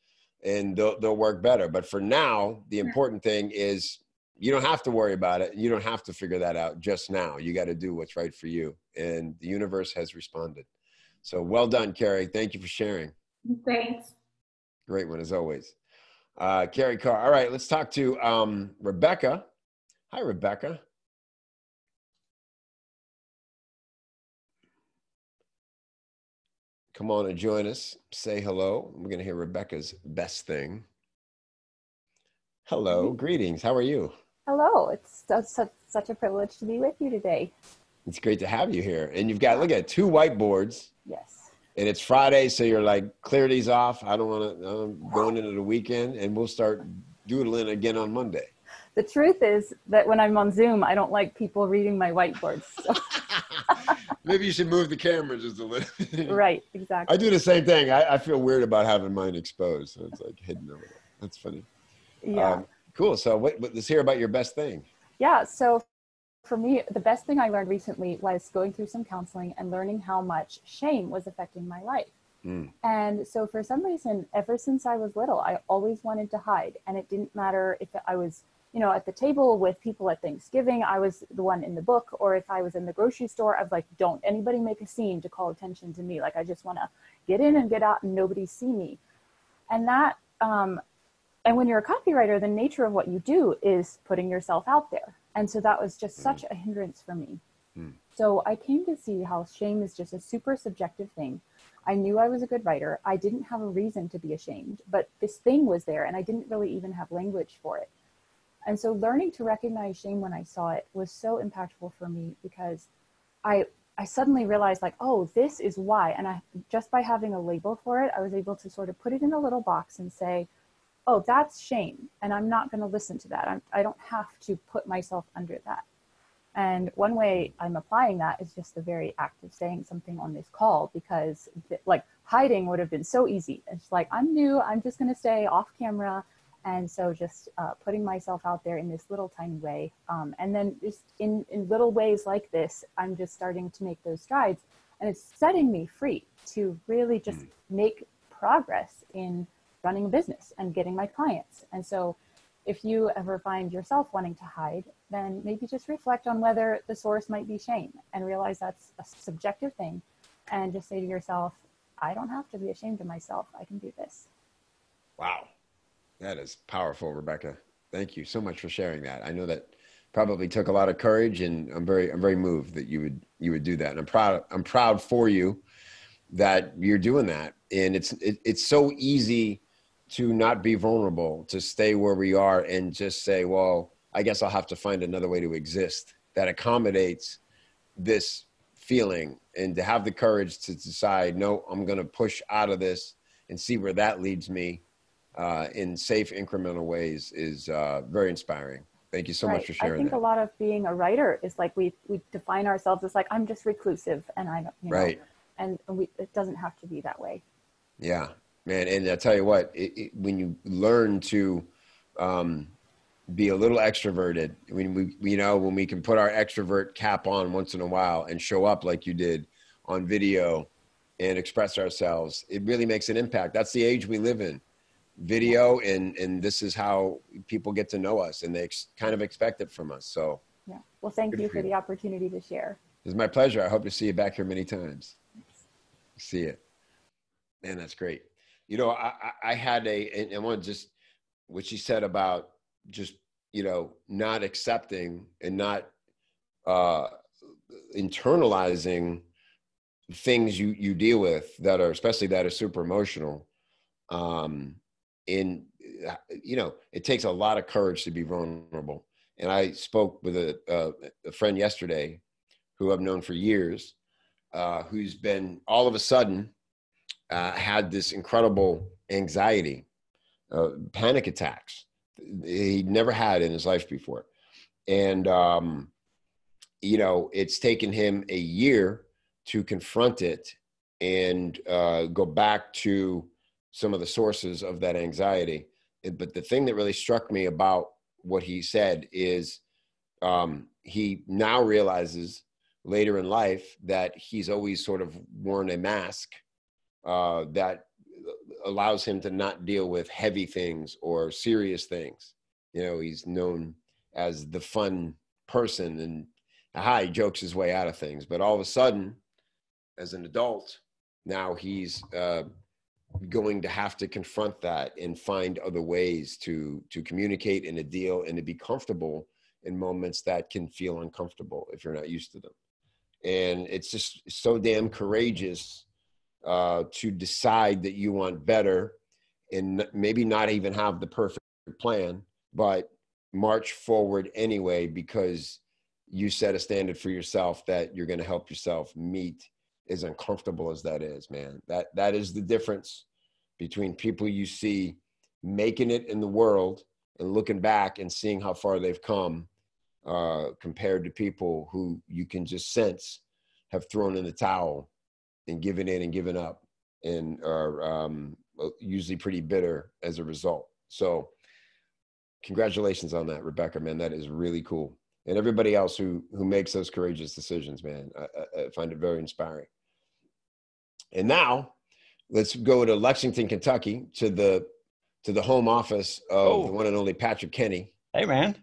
and they'll work better. But for now, the important thing is you don't have to worry about it. You don't have to figure that out just now. You got to do what's right for you. And the universe has responded. So well done, Carrie. Thank you for sharing. Thanks. Great one as always. Carrie Carr. All right, let's talk to Rebecca. Hi, Rebecca. Come on and join us. Say hello. We're going to hear Rebecca's best thing. Hello, greetings. How are you? Hello. It's such a privilege to be with you today. It's great to have you here. And you've got, look at 2 whiteboards. Yes. And it's Friday, so you're like, clear these off. I don't want to, I'm going into the weekend, and we'll start doodling again on Monday. The truth is that when I'm on Zoom, I don't like people reading my whiteboards. So. Maybe you should move the camera just a little. Right, exactly. I do the same thing. I feel weird about having mine exposed, so it's like hidden over there. That's funny. Yeah. Cool. So let's hear about your best thing. Yeah. So for me, the best thing I learned recently was going through some counseling and learning how much shame was affecting my life. And so for some reason, ever since I was little, I always wanted to hide. And it didn't matter if I was, you know, at the table with people at Thanksgiving, I was the one in the book, or if I was in the grocery store, I was like, don't anybody make a scene to call attention to me. Like, I just want to get in and get out and nobody see me. And that, and when you're a copywriter, the nature of what you do is putting yourself out there. And so that was just such a hindrance for me. So I came to see how shame is just a super subjective thing. I knew I was a good writer. I didn't have a reason to be ashamed, but this thing was there and I didn't really even have language for it. And so learning to recognize shame when I saw it was so impactful for me, because I suddenly realized, like, oh, this is why. And I, just by having a label for it, I was able to sort of put it in a little box and say, oh, that's shame. And I'm not going to listen to that. I don't have to put myself under that. And one way I'm applying that is just the very act of saying something on this call, because like hiding would have been so easy. It's like, I'm new, I'm just going to stay off camera. And so just putting myself out there in this little tiny way. And then just in little ways like this, I'm just starting to make those strides. And it's setting me free to really just make progress in running a business and getting my clients. And so if you ever find yourself wanting to hide, then maybe just reflect on whether the source might be shame and realize that's a subjective thing. And just say to yourself, I don't have to be ashamed of myself. I can do this. Wow. That is powerful, Rebecca. Thank you so much for sharing that. I know that probably took a lot of courage, and I'm very moved that you would do that. And I'm proud for you that you're doing that. And it's so easy to not be vulnerable, to stay where we are and just say, well, I guess I'll have to find another way to exist that accommodates this feeling, and to have the courage to decide, no, I'm going to push out of this and see where that leads me in safe, incremental ways is very inspiring. Thank you so much for sharing that. I think a lot of being a writer is like we define ourselves as like, I'm just reclusive and I don't, you know, right. And it doesn't have to be that way. Yeah, man. And I tell you what, when you learn to be a little extroverted, when we can put our extrovert cap on once in a while and show up like you did on video and express ourselves, it really makes an impact. That's the age we live in. Video, and this is how people get to know us, and they kind of expect it from us. So yeah, well, thank you for the opportunity to share. It's my pleasure. I hope to see you back here many times. See it. Man, that's great. You know, I had and I want to just what she said about just, you know, not accepting and not internalizing things you deal with that are, especially that are super emotional. And, you know, it takes a lot of courage to be vulnerable. And I spoke with a friend yesterday who I've known for years, who's been all of a sudden had this incredible anxiety, panic attacks he'd never had in his life before. And, you know, it's taken him a year to confront it and go back to some of the sources of that anxiety. But the thing that really struck me about what he said is he now realizes later in life that he's always sort of worn a mask that allows him to not deal with heavy things or serious things. You know, he's known as the fun person, and he jokes his way out of things. But all of a sudden, as an adult, now he's going to have to confront that and find other ways to communicate and to deal and to be comfortable in moments that can feel uncomfortable if you're not used to them. And it's just so damn courageous to decide that you want better and maybe not even have the perfect plan, but march forward anyway, because you set a standard for yourself that you're going to help yourself meet, as uncomfortable as that is, man. That is the difference between people you see making it in the world and looking back and seeing how far they've come compared to people who you can just sense have thrown in the towel and given in and given up and are usually pretty bitter as a result. So congratulations on that, Rebecca, man. That is really cool. And everybody else who makes those courageous decisions, man, I find it very inspiring. And now let's go to Lexington, Kentucky, to the home office of the one and only Patrick Kenny. Hey, man.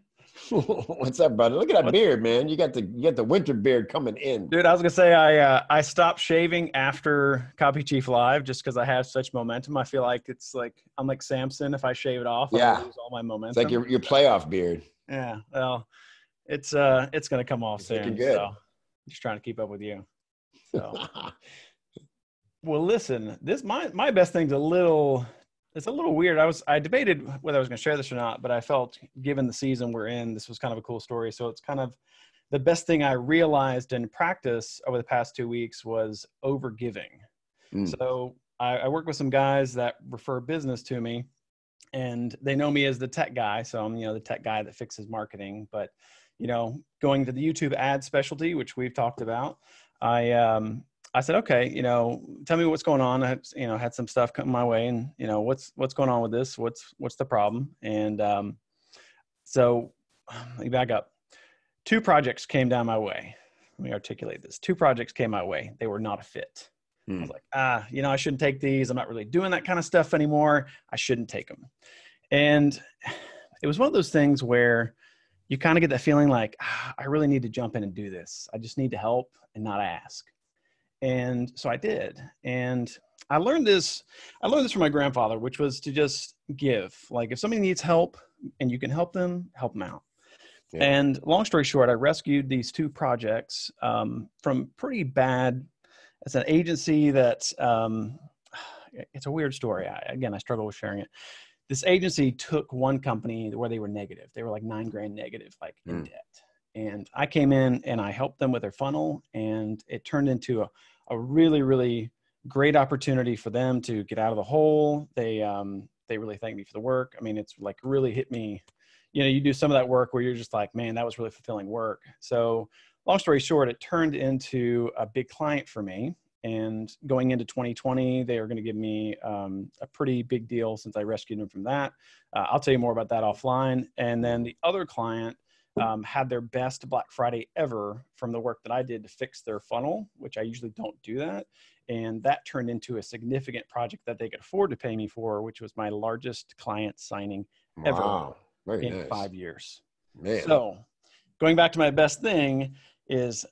What's up, brother? Look at that beard, man. You got the winter beard coming in. Dude, I was gonna say I stopped shaving after Copy Chief Live just because I have such momentum. I feel like it's like I'm like Samson. If I shave it off, I lose all my momentum. It's like your playoff beard. Yeah. Well, it's gonna come off soon. Looking good. So I'm just trying to keep up with you. So well, listen, this my best thing's it's a little weird. I debated whether I was going to share this or not, but I felt given the season we're in, this was kind of a cool story. So it's kind of the best thing I realized in practice over the past 2 weeks was overgiving. So I work with some guys that refer business to me, and they know me as the tech guy. So I'm, the tech guy that fixes marketing, but going to the YouTube ad specialty, which we've talked about, I said, okay, tell me what's going on. I had some stuff come my way, and what's going on with this? What's the problem? And so let me back up. 2 projects came down my way. Let me articulate this. 2 projects came my way. They were not a fit. I was like, I shouldn't take these. I'm not really doing that kind of stuff anymore. I shouldn't take them. And it was one of those things where you kind of get that feeling like, I really need to jump in and do this. I just need to help and not ask. And so I did. And I learned this from my grandfather, which was to just give. Like if somebody needs help and you can help them out. Yeah. And long story short, I rescued these 2 projects from pretty bad. It's an agency that, it's a weird story. I struggle with sharing it. This agency took one company where they were negative. They were like $9,000 negative, like in debt. And I came in and I helped them with their funnel, and it turned into a really, really great opportunity for them to get out of the hole. They really thanked me for the work. I mean, it's like really hit me. You do some of that work where you're just like, man, that was really fulfilling work. So long story short, it turned into a big client for me. And going into 2020, they are going to give me a pretty big deal since I rescued them from that. I'll tell you more about that offline. And then the other client had their best Black Friday ever from the work that I did to fix their funnel, which I usually don't do that. And that turned into a significant project that they could afford to pay me for, which was my largest client signing ever in 5 years. Man. So going back to my best thing is,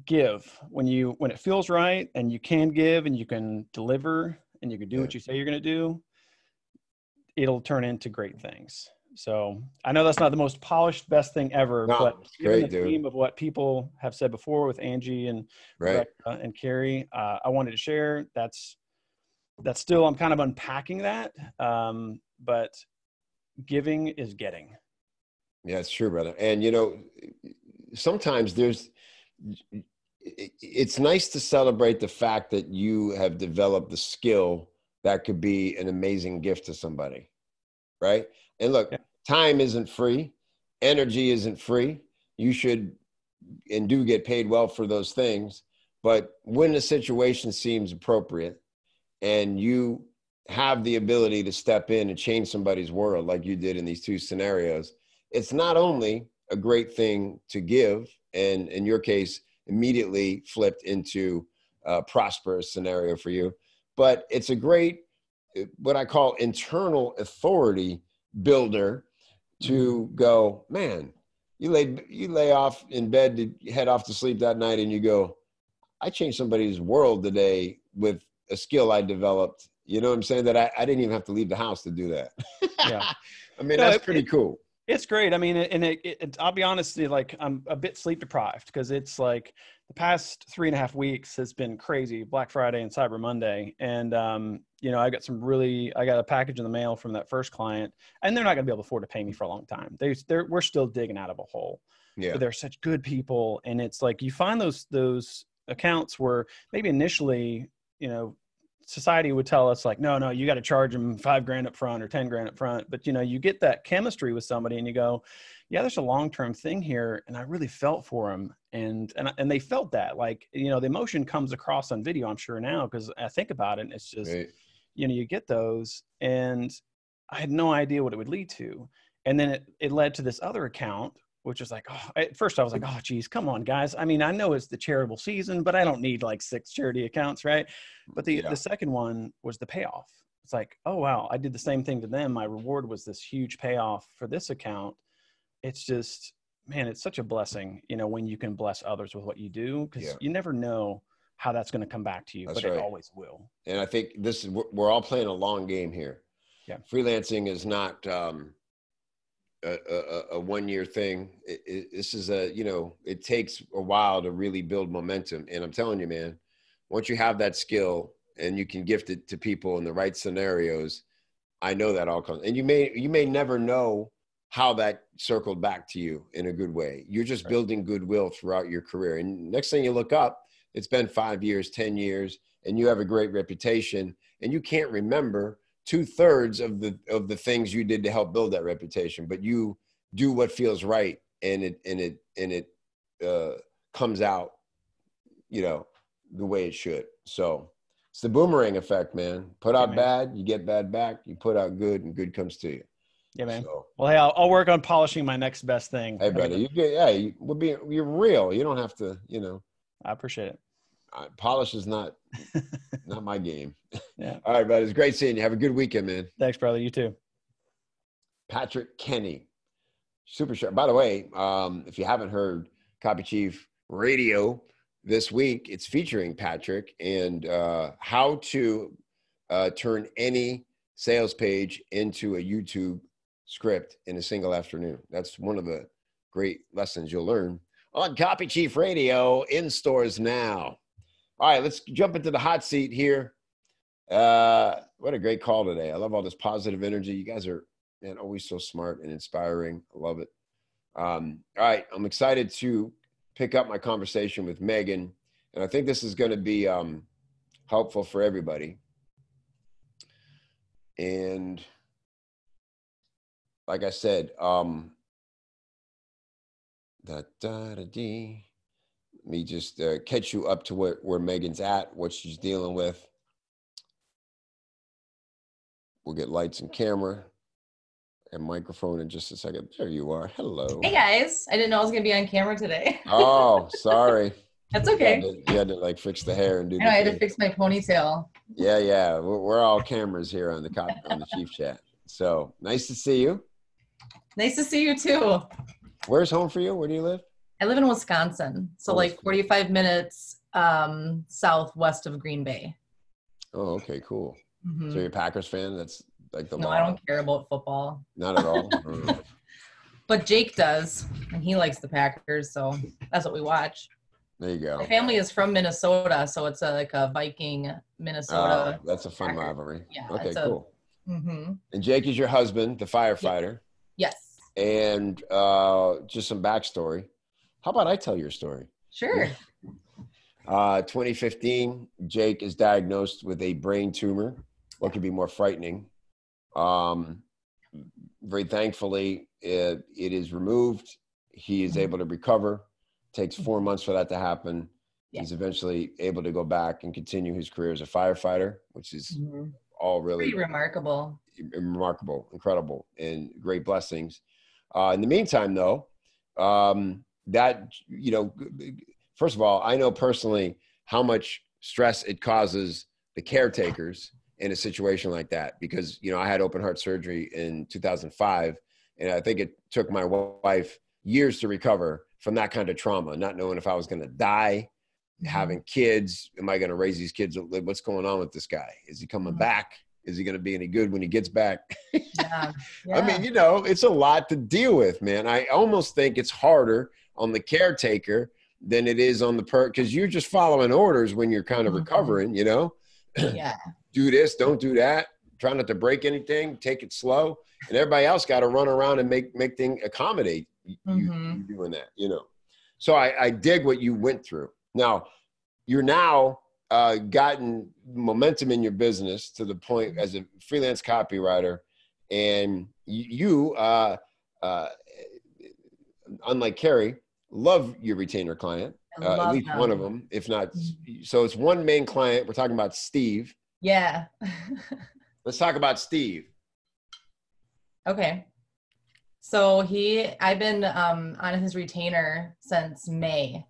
give when it feels right, and you can give and you can deliver and you can do what you say you're going to do, it'll turn into great things. So I know that's not the most polished best thing ever, but given the theme of what people have said before with Angie and Rebecca and Carrie, I wanted to share. That's still, I'm kind of unpacking that, but giving is getting. Yeah, it's true, brother. And sometimes it's nice to celebrate the fact that you have developed the skill that could be an amazing gift to somebody, right? And look, time isn't free. Energy isn't free. You should and do get paid well for those things. But when the situation seems appropriate and you have the ability to step in and change somebody's world like you did in these 2 scenarios, it's not only a great thing to give. And in your case, immediately flipped into a prosperous scenario for you. But it's a great, what I call internal authority builder to go, man, you lay off in bed to head off to sleep that night and you go, I changed somebody's world today with a skill I developed. You know what I'm saying? That I didn't even have to leave the house to do that. Yeah. I mean, that's pretty cool. It's great. I mean, and I'll be honest, like I'm a bit sleep deprived because it's like the past 3.5 weeks has been crazy, Black Friday and Cyber Monday. And, you know, I got a package in the mail from that first client and they're not going to be able to afford to pay me for a long time. We're still digging out of a hole. Yeah. But they're such good people. And it's like, you find those accounts where maybe initially, you know, society would tell us like, no, you got to charge them $5,000 up front or $10,000 up front. But, you know, you get that chemistry with somebody and you go, yeah, there's a long-term thing here. And I really felt for them. And they felt that, like, you know, the emotion comes across on video, I'm sure now, because I think about it and it's just, Right. you know, you get those and I had no idea what it would lead to. And then it led to this other account, which is like, at first I was like, oh, geez, come on, guys. I mean, I know it's the charitable season, but I don't need like 6 charity accounts, right? But the second one was the payoff. It's like, oh, wow, I did the same thing to them. My reward was this huge payoff for this account. It's just, man, it's such a blessing, you know, when you can bless others with what you do, because you never know how that's going to come back to you, but it always will. And I think we're all playing a long game here. Yeah. Freelancing is not a 1-year thing. This is it takes a while to really build momentum. And I'm telling you, man, once you have that skill and you can gift it to people in the right scenarios, I know that all comes. And you may never know how that circled back to you in a good way. You're just building goodwill throughout your career. And next thing you look up, it's been 5 years, 10 years, and you have a great reputation and you can't remember 2/3 of the things you did to help build that reputation, but you do what feels right, and it comes out, you know, the way it should. So it's the boomerang effect, man. Put out bad, you get bad back. You put out good, and good comes to you. Yeah, man. So, well, hey, I'll work on polishing my next best thing. Hey, buddy, you're real. You don't have to, you know. I appreciate it. Polish is not my game. Yeah. All right, buddy. It's great seeing you. Have a good weekend, man. Thanks, brother. You too. Patrick Kenny, super sharp. By the way, if you haven't heard Copy Chief Radio this week, it's featuring Patrick and how to turn any sales page into a YouTube script in a single afternoon. That's one of the great lessons you'll learn on Copy Chief Radio, in stores now. All right, let's jump into the hot seat here. What a great call today. I love all this positive energy. You guys are, man, always so smart and inspiring. I love it. All right, I'm excited to pick up my conversation with Megan, and I think this is going to be helpful for everybody. And like I said, let me just catch you up to where Megan's at, what she's dealing with. We'll get lights and camera and microphone in just a second. There you are. Hello. Hey guys. I didn't know I was going to be on camera today. Oh, sorry. That's okay. You had to like fix the hair and do. I had to fix my ponytail. Yeah. We're all cameras here on the Chief Chat. So nice to see you. Nice to see you too. Where's home for you? Where do you live? I live in Wisconsin. So like 45 minutes southwest of Green Bay. Oh, okay, cool. Mm-hmm. So you're a Packers fan? That's like the No, law. I don't care about football. Not at all. But Jake does, and he likes the Packers, so that's what we watch. There you go. My family is from Minnesota, so it's like a Viking Minnesota. That's a fun Packer. rivalry. Yeah, okay, cool. Mm-hmm. And Jake is your husband, the firefighter. Yes. And just some backstory. How about I tell your story? Sure. 2015, Jake is diagnosed with a brain tumor. What could be more frightening? Very thankfully, it is removed. He is able to recover. Takes 4 months for that to happen. Yeah. He's eventually able to go back and continue his career as a firefighter, which is all really pretty remarkable, incredible, and great blessings. In the meantime, though, that, first of all, I know personally how much stress it causes the caretakers in a situation like that, because, I had open heart surgery in 2005, and I think it took my wife years to recover from that kind of trauma, not knowing if I was going to die, having kids. Am I going to raise these kids? What's going on with this guy? Is he coming back? Is he going to be any good when he gets back? Yeah. I mean, it's a lot to deal with, man. I almost think it's harder on the caretaker than it is on the because you're just following orders when you're kind of recovering, Yeah. Do this, don't do that. Try not to break anything, take it slow. And everybody else got to run around and make things accommodate you doing that, So I dig what you went through. Now, you're now gotten momentum in your business to the point as a freelance copywriter, and you unlike Carrie, love your retainer client, at least one of them, if not. So it's one main client. We're talking about Steve. Yeah. Let's talk about Steve. Okay. So I've been on his retainer since May,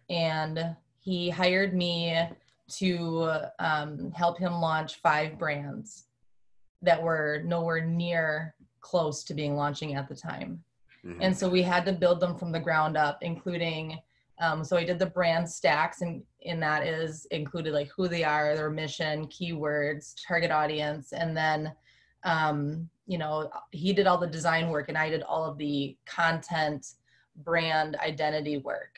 and he hired me to help him launch 5 brands that were nowhere near close to being launching at the time. And so we had to build them from the ground up, including, so I did the brand stacks, and that is included like who they are, their mission, keywords, target audience. And then, he did all the design work and I did all of the content, brand identity work.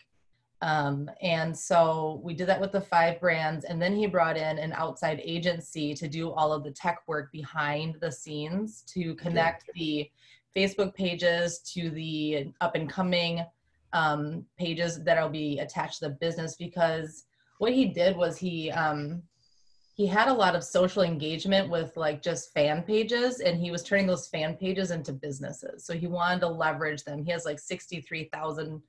And so we did that with the 5 brands, and then he brought in an outside agency to do all of the tech work behind the scenes to connect the Facebook pages to the up and coming pages that'll be attached to the business. Because what he did was he had a lot of social engagement with like just fan pages, and he was turning those fan pages into businesses. So he wanted to leverage them. He has like 63,000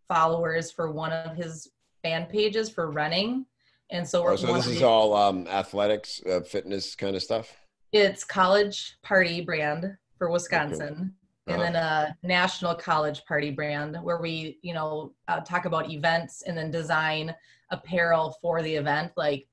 followers for one of his fan pages for running. And so so this is all athletics, fitness kind of stuff? It's college party brand for Wisconsin. And then a national college party brand where we, talk about events and then design apparel for the event, like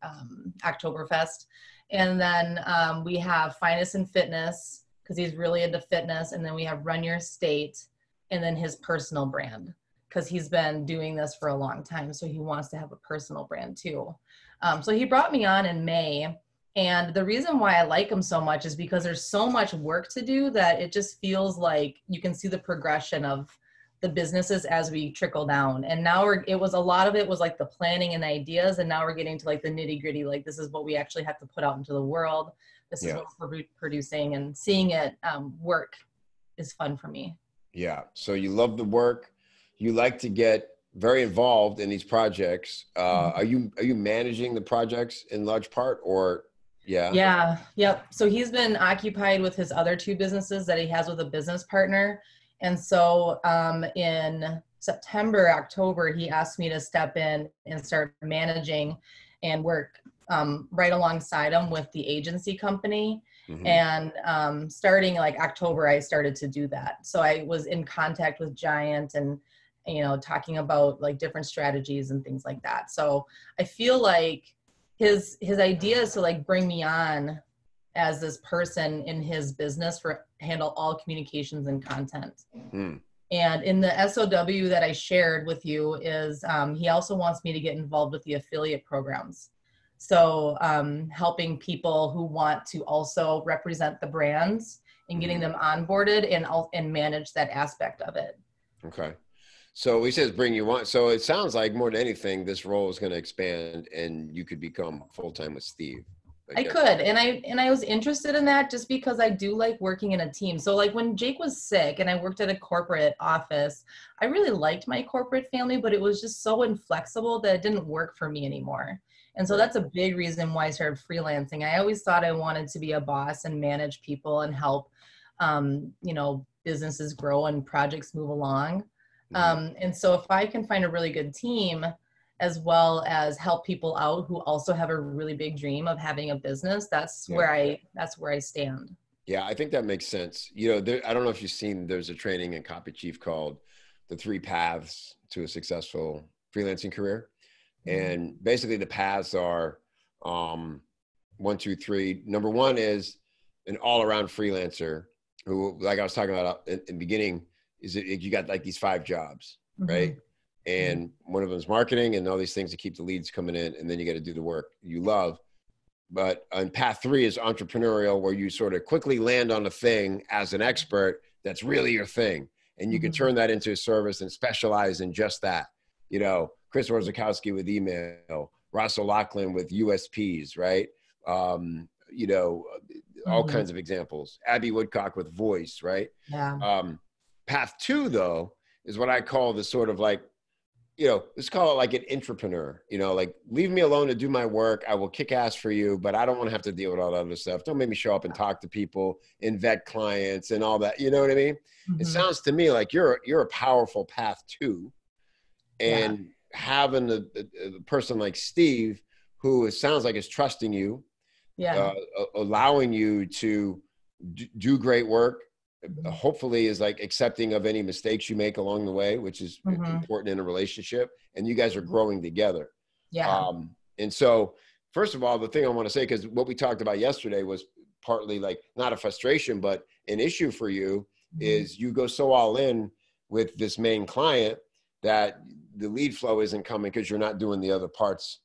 Oktoberfest. And then we have Finest in Fitness, because he's really into fitness. And then we have Run Your State, and then his personal brand, because he's been doing this for a long time. So he wants to have a personal brand too. So he brought me on in May. And the reason why I like him so much is because there's so much work to do that it just feels like you can see the progression of the businesses as we trickle down. And now a lot of it was like the planning and ideas. And now we're getting to like the nitty gritty, like this is what we actually have to put out into the world. This is what we're producing, and seeing it work is fun for me. Yeah. So you love the work. You like to get very involved in these projects. Are you managing the projects in large part, or? Yeah. Yep. So he's been occupied with his other 2 businesses that he has with a business partner. And so in September, October, he asked me to step in and start managing and work right alongside him with the agency company. And starting like October, I started to do that. So I was in contact with Giant and, talking about like different strategies and things like that. So I feel like his idea is to like bring me on as this person in his business for handle all communications and content. And in the SOW that I shared with you is he also wants me to get involved with the affiliate programs. So helping people who want to also represent the brands and getting them onboarded and manage that aspect of it. Okay. So he says bring you on. So it sounds like more than anything, this role is going to expand and you could become full-time with Steve. I could. And I was interested in that just because I do like working in a team. So like when Jake was sick and I worked at a corporate office, I really liked my corporate family, but it was just so inflexible that it didn't work for me anymore. And so that's a big reason why I started freelancing. I always thought I wanted to be a boss and manage people and help, businesses grow and projects move along. And so if I can find a really good team, as well as help people out who also have a really big dream of having a business, that's where I stand. Yeah, I think that makes sense. You know, I don't know if you've seen, there's a training in Copy Chief called The Three Paths to a Successful Freelancing Career. And basically the paths are 1, 2, 3. Number one is an all-around freelancer who, like I was talking about in the beginning, is you got like these 5 jobs, right? And one of them is marketing and all these things to keep the leads coming in. And then you got to do the work you love. But on path 3 is entrepreneurial, where you sort of quickly land on a thing as an expert that's really your thing. And you can turn that into a service and specialize in just that. You know, Chris Orzechowski with email, Ross O'Loughlin with USPs, right? You know, all kinds of examples. Abby Woodcock with voice, right? Yeah. Path 2, though, is what I call the sort of like, you know, let's call it like an intrapreneur, you know, like leave me alone to do my work. I will kick ass for you, but I don't want to have to deal with all that other stuff. Don't make me show up and talk to people and vet clients and all that. You know what I mean? It sounds to me like you're a powerful path 2, and having a person like Steve, who it sounds like is trusting you, allowing you to do great work, hopefully is like accepting of any mistakes you make along the way, which is important in a relationship, and you guys are growing together. And so first of all, the thing I want to say, because what we talked about yesterday was partly like not a frustration, but an issue for you, is you go so all in with this main client that the lead flow isn't coming because you're not doing the other parts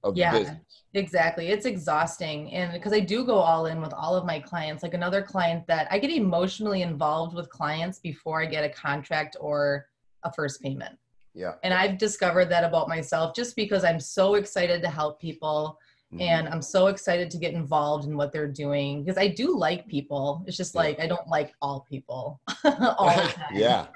of the business. Exactly. It's exhausting. And because I do go all in with all of my clients, like another client that I get emotionally involved with clients before I get a contract or a first payment. Yeah. And I've discovered that about myself just because I'm so excited to help people. And I'm so excited to get involved in what they're doing, because I do like people. It's just like, I don't like all people all the time. Yeah.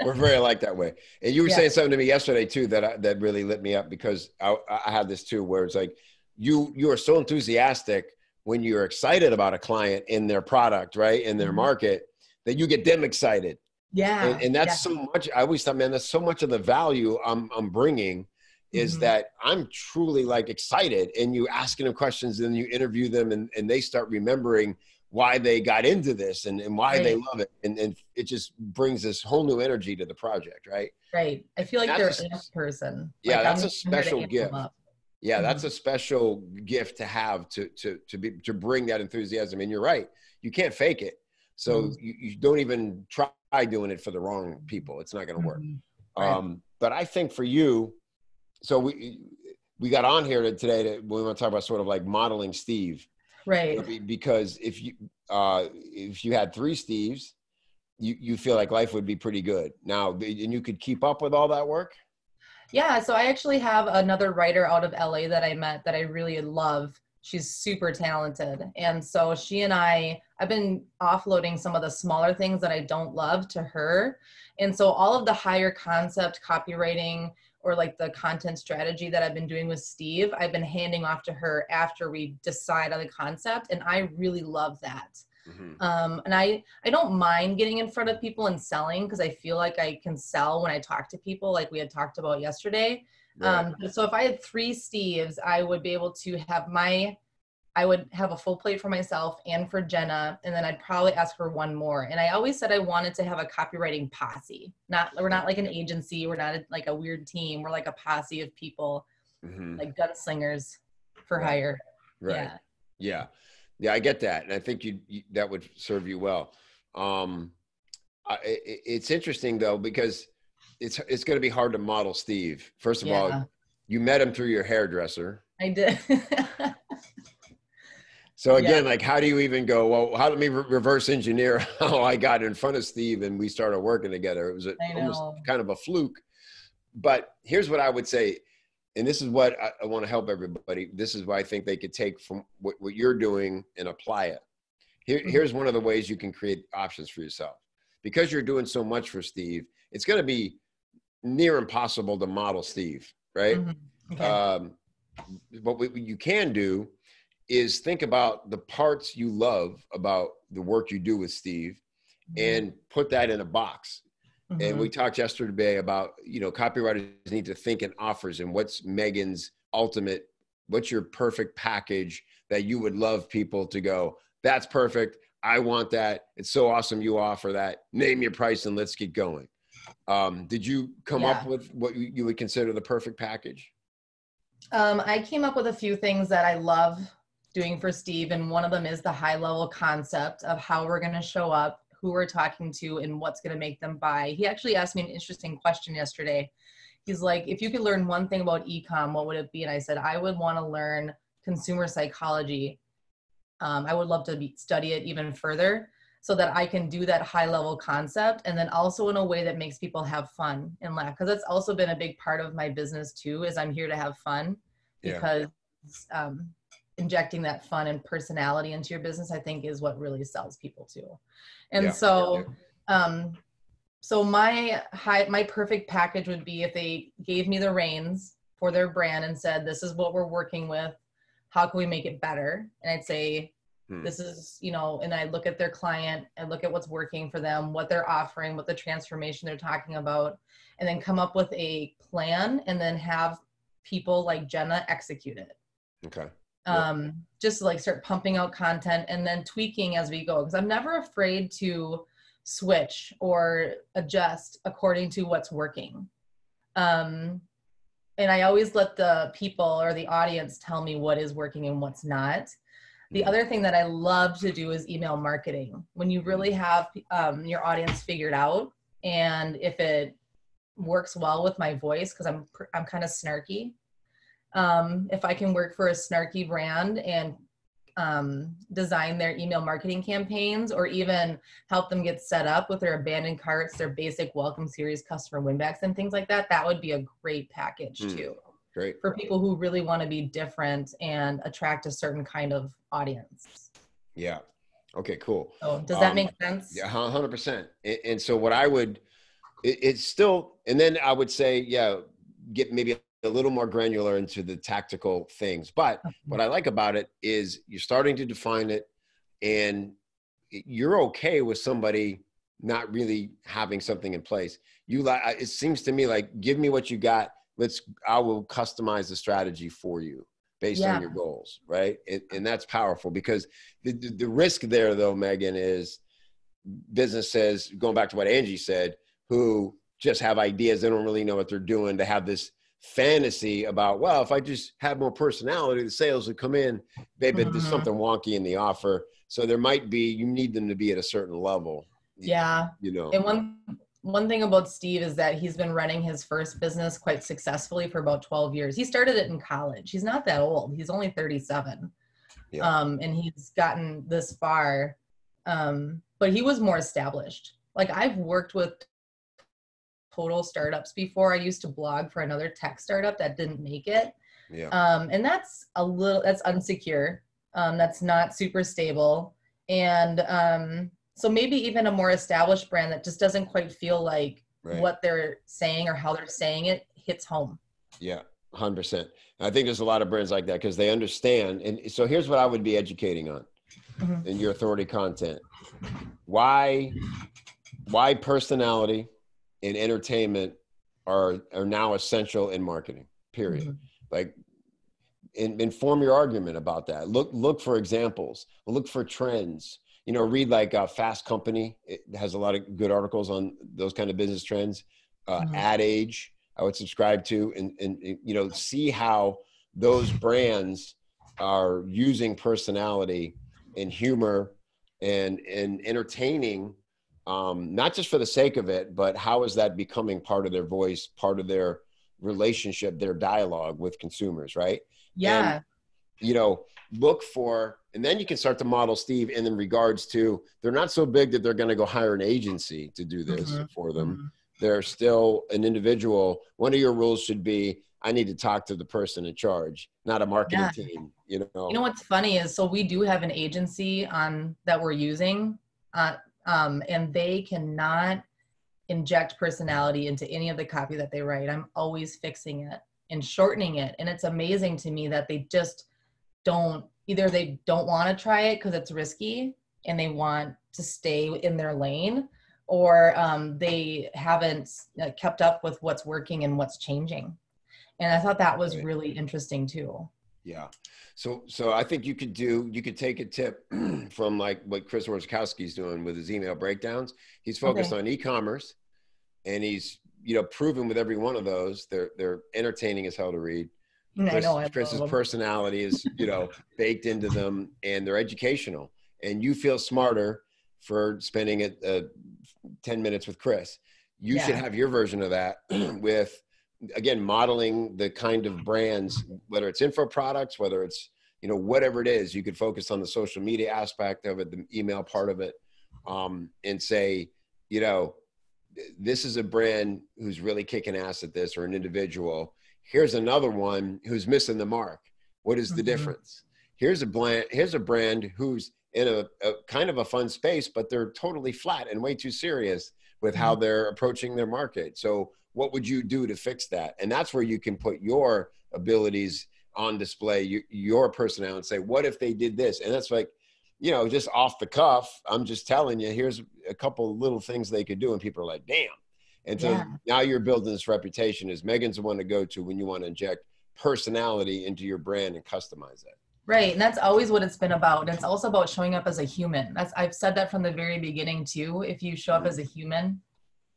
We're very alike that way. And you were saying something to me yesterday too, that really lit me up, because I had this too, where it's like, you are so enthusiastic when you're excited about a client in their product, right? In their market, that you get them excited. Yeah. And that's so much, I always thought, man, that's so much of the value I'm bringing, is that I'm truly like excited, and you asking them questions and you interview them, and they start remembering why they got into this and why they love it. And it just brings this whole new energy to the project. Right. Right. I feel like they're a person. Yeah. Like, That's a special gift. Yeah. That's a special gift to have, to bring that enthusiasm. And you're right. You can't fake it. So you don't even try doing it for the wrong people. It's not going to work. But I think for you, so we got on here today we want to talk about sort of like modeling Steve, right? Because if you had 3 Steves, you feel like life would be pretty good now, and you could keep up with all that work. Yeah. So I actually have another writer out of LA that I met that I really love. She's super talented, and so she and I've been offloading some of the smaller things that I don't love to her, and so all of the higher concept copywriting, or like the content strategy that I've been doing with Steve, I've been handing off to her after we decide on the concept. And I really love that. And I don't mind getting in front of people and selling, because I feel like I can sell when I talk to people, like we had talked about yesterday. So if I had 3 Steves, I would be able to have I would have a full plate for myself and for Jenna, and then I'd probably ask for 1 more. And I always said I wanted to have a copywriting posse. We're not like an agency. We're not like a weird team. We're like a posse of people, like gunslingers for hire. Right. Yeah. I get that. And I think that would serve you well. It's interesting though, because it's going to be hard to model Steve. First of all, you met him through your hairdresser. I did. So again, like, how do you even go, well, how let me reverse engineer how I got in front of Steve and we started working together? It was almost kind of a fluke. But here's what I would say, and this is what I want to help everybody. This is what I think they could take from what you're doing and apply it. Here's one of the ways you can create options for yourself. Because you're doing so much for Steve, it's going to be near impossible to model Steve, right? But what you can do is think about the parts you love about the work you do with Steve and put that in a box. And we talked yesterday about, copywriters need to think in offers and what's Megan's ultimate, what's your perfect package that you would love people to go, that's perfect. I want that. It's so awesome you offer that. Name your price and let's get going. Did you come up with what you would consider the perfect package? I came up with a few things that I love doing for Steve, and one of them is the high level concept of how we're going to show up, who we're talking to, and what's going to make them buy. He actually asked me an interesting question yesterday. He's like, if you could learn one thing about e-com, what would it be? And I said, I would want to learn consumer psychology. I would love to study it even further so that I can do that high level concept, and then also in a way that makes people have fun and laugh. Because that's also been a big part of my business too, is I'm here to have fun, because injecting that fun and personality into your business, I think, is what really sells people too. And so my perfect package would be if they gave me the reins for their brand and said, this is what we're working with. How can we make it better? And I'd say, this is, and I look at their client, I look at what's working for them, what they're offering, what the transformation they're talking about, and then come up with a plan and then have people like Jenna execute it. Okay. Just to like start pumping out content and then tweaking as we go. Because I'm never afraid to switch or adjust according to what's working. And I always let the people or the audience tell me what is working and what's not. The other thing that I love to do is email marketing. When you really have your audience figured out, and if it works well with my voice, because I'm kind of snarky. If I can work for a snarky brand and design their email marketing campaigns, or even help them get set up with their abandoned carts, their basic welcome series, customer winbacks, and things like that, that would be a great package too. Great. For people who really want to be different and attract a certain kind of audience. Yeah. Okay, cool. So does that make sense? Yeah, 100%. And so what I would, it's still, and then I would say, get maybe a little more granular into the tactical things. But what I like about it is you're starting to define it, and you're okay with somebody not really having something in place. It seems to me like, give me what you got. I will customize the strategy for you based on your goals, right? And that's powerful, because the risk there though, Megan, is businesses, going back to what Angie said, who just have ideas, they don't really know what they're doing, to have this fantasy about, well, if I just have more personality, the sales would come in. Baby, there's something wonky in the offer. So there might be, you need them to be at a certain level. Yeah. And one thing about Steve is that he's been running his first business quite successfully for about 12 years. He started it in college. He's not that old. He's only 37. And he's gotten this far. But he was more established. Like, I've worked with total startups before. I used to blog for another tech startup that didn't make it. And that's that's unsecure. That's not super stable. And so maybe even a more established brand that just doesn't quite feel like what they're saying or how they're saying it hits home. Yeah, 100%. I think there's a lot of brands like that because they understand. And so here's what I would be educating on in your authority content. Why personality and entertainment are now essential in marketing, period. Like, inform your argument about that. Look for examples. Look for trends. Read like Fast Company. It has a lot of good articles on those kind of business trends. Ad Age, I would subscribe to, and see how those brands are using personality and humor and entertaining, not just for the sake of it, but how is that becoming part of their voice, part of their relationship, their dialogue with consumers, right? Yeah. And, look for, and then you can start to model Steve in regards to, they're not so big that they're going to go hire an agency to do this for them. They're still an individual. One of your rules should be, I need to talk to the person in charge, not a marketing team. You know what's funny is, so we do have an agency that we're using, and they cannot inject personality into any of the copy that they write. I'm always fixing it and shortening it. And it's amazing to me that they just either they don't want to try it because it's risky and they want to stay in their lane, or they haven't kept up with what's working and what's changing. And I thought that was really interesting too. Yeah. So I think you could take a tip from like what Chris Orzakowski's doing with his email breakdowns. He's focused on e-commerce, and he's, proven with every one of those, they're entertaining as hell to read. Chris's personality is, baked into them, and they're educational, and you feel smarter for spending 10 minutes with Chris. You should have your version of that with, again, modeling the kind of brands, whether it's info products, whether it's, whatever it is. You could focus on the social media aspect of it, the email part of it, and say, this is a brand who's really kicking ass at this, or an individual. Here's another one who's missing the mark. What is the difference? Here's a brand who's in a kind of a fun space, but they're totally flat and way too serious with how they're approaching their market. So what would you do to fix that? And that's where you can put your abilities on display, your personality, and say, what if they did this? And that's like, just off the cuff, I'm just telling you, here's a couple little things they could do. And people are like, damn. And so now you're building this reputation as Megan's the one to go to when you want to inject personality into your brand and customize it. Right. And that's always what it's been about. And it's also about showing up as a human. I've said that from the very beginning too. If you show up as a human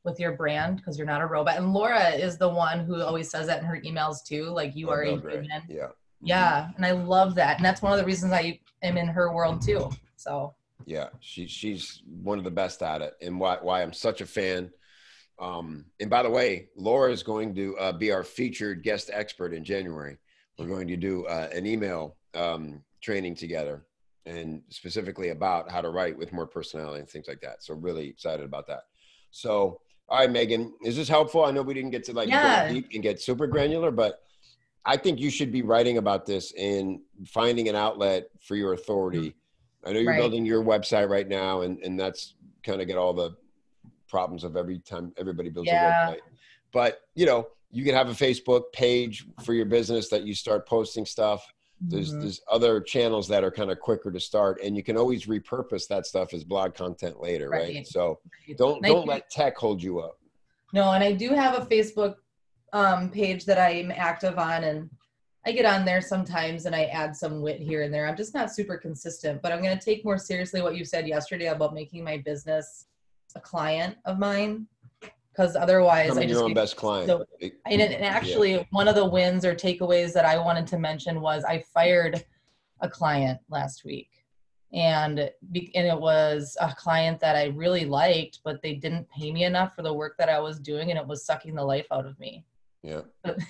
with your brand, because you're not a robot. And Laura is the one who always says that in her emails too. Like, you are a human. Yeah. Yeah. And I love that. And that's one of the reasons I am in her world too. So yeah, she's one of the best at it, and why I'm such a fan. And by the way, Laura is going to be our featured guest expert in January. We're going to do an email training together, and specifically about how to write with more personality and things like that. So really excited about that. So, all right, Megan, is this helpful? I know we didn't get to go deep and get super granular, but I think you should be writing about this and finding an outlet for your authority. I know you're building your website right now, and that's kind of get all the problems of every time everybody builds a website. But, you could have a Facebook page for your business that you start posting stuff. There's other channels that are kind of quicker to start, and you can always repurpose that stuff as blog content later, right? So don't let tech hold you up. No, and I do have a Facebook page that I'm active on, and I get on there sometimes and I add some wit here and there. I'm just not super consistent, but I'm going to take more seriously what you said yesterday about making my business a client of mine, because otherwise I just your own best client. So, and actually one of the wins or takeaways that I wanted to mention was I fired a client last week, and it was a client that I really liked, but they didn't pay me enough for the work that I was doing, and it was sucking the life out of me. Yeah.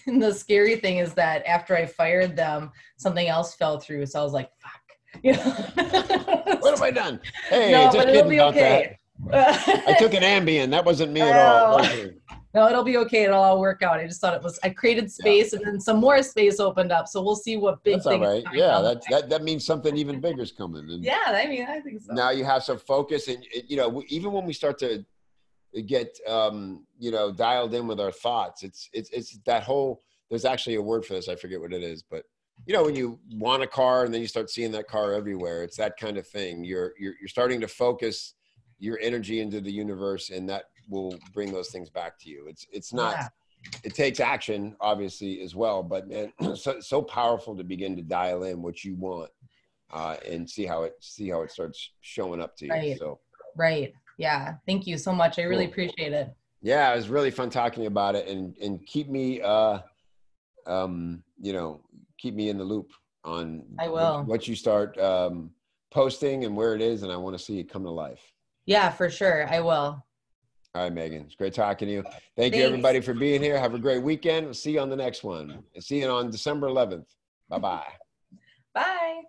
And the scary thing is that after I fired them, something else fell through. So I was like, fuck. What have I done? Hey, no, just but it'll be okay. I took an Ambien. That wasn't me at all. No, it'll be okay. It'll all work out. I just thought I created space, and then some more space opened up. So we'll see what big thing. That's all right. Yeah, that means something even bigger is coming. And I think so. Now you have some focus, and even when we start to get dialed in with our thoughts, it's that whole, there's actually a word for this, I forget what it is, but when you want a car and then you start seeing that car everywhere, it's that kind of thing. You're starting to focus your energy into the universe, and that will bring those things back to you. It's not it takes action obviously as well, but man, so powerful to begin to dial in what you want and see how it starts showing up to you. Yeah. Thank you so much. I really appreciate it. Yeah. It was really fun talking about it, and keep me, keep me in the loop on what you start posting and where it is. And I want to see it come to life. Yeah, for sure. I will. All right, Megan. It's great talking to you. Thank you everybody for being here. Have a great weekend. We'll see you on the next one, and see you on December 11th. Bye-bye. Bye.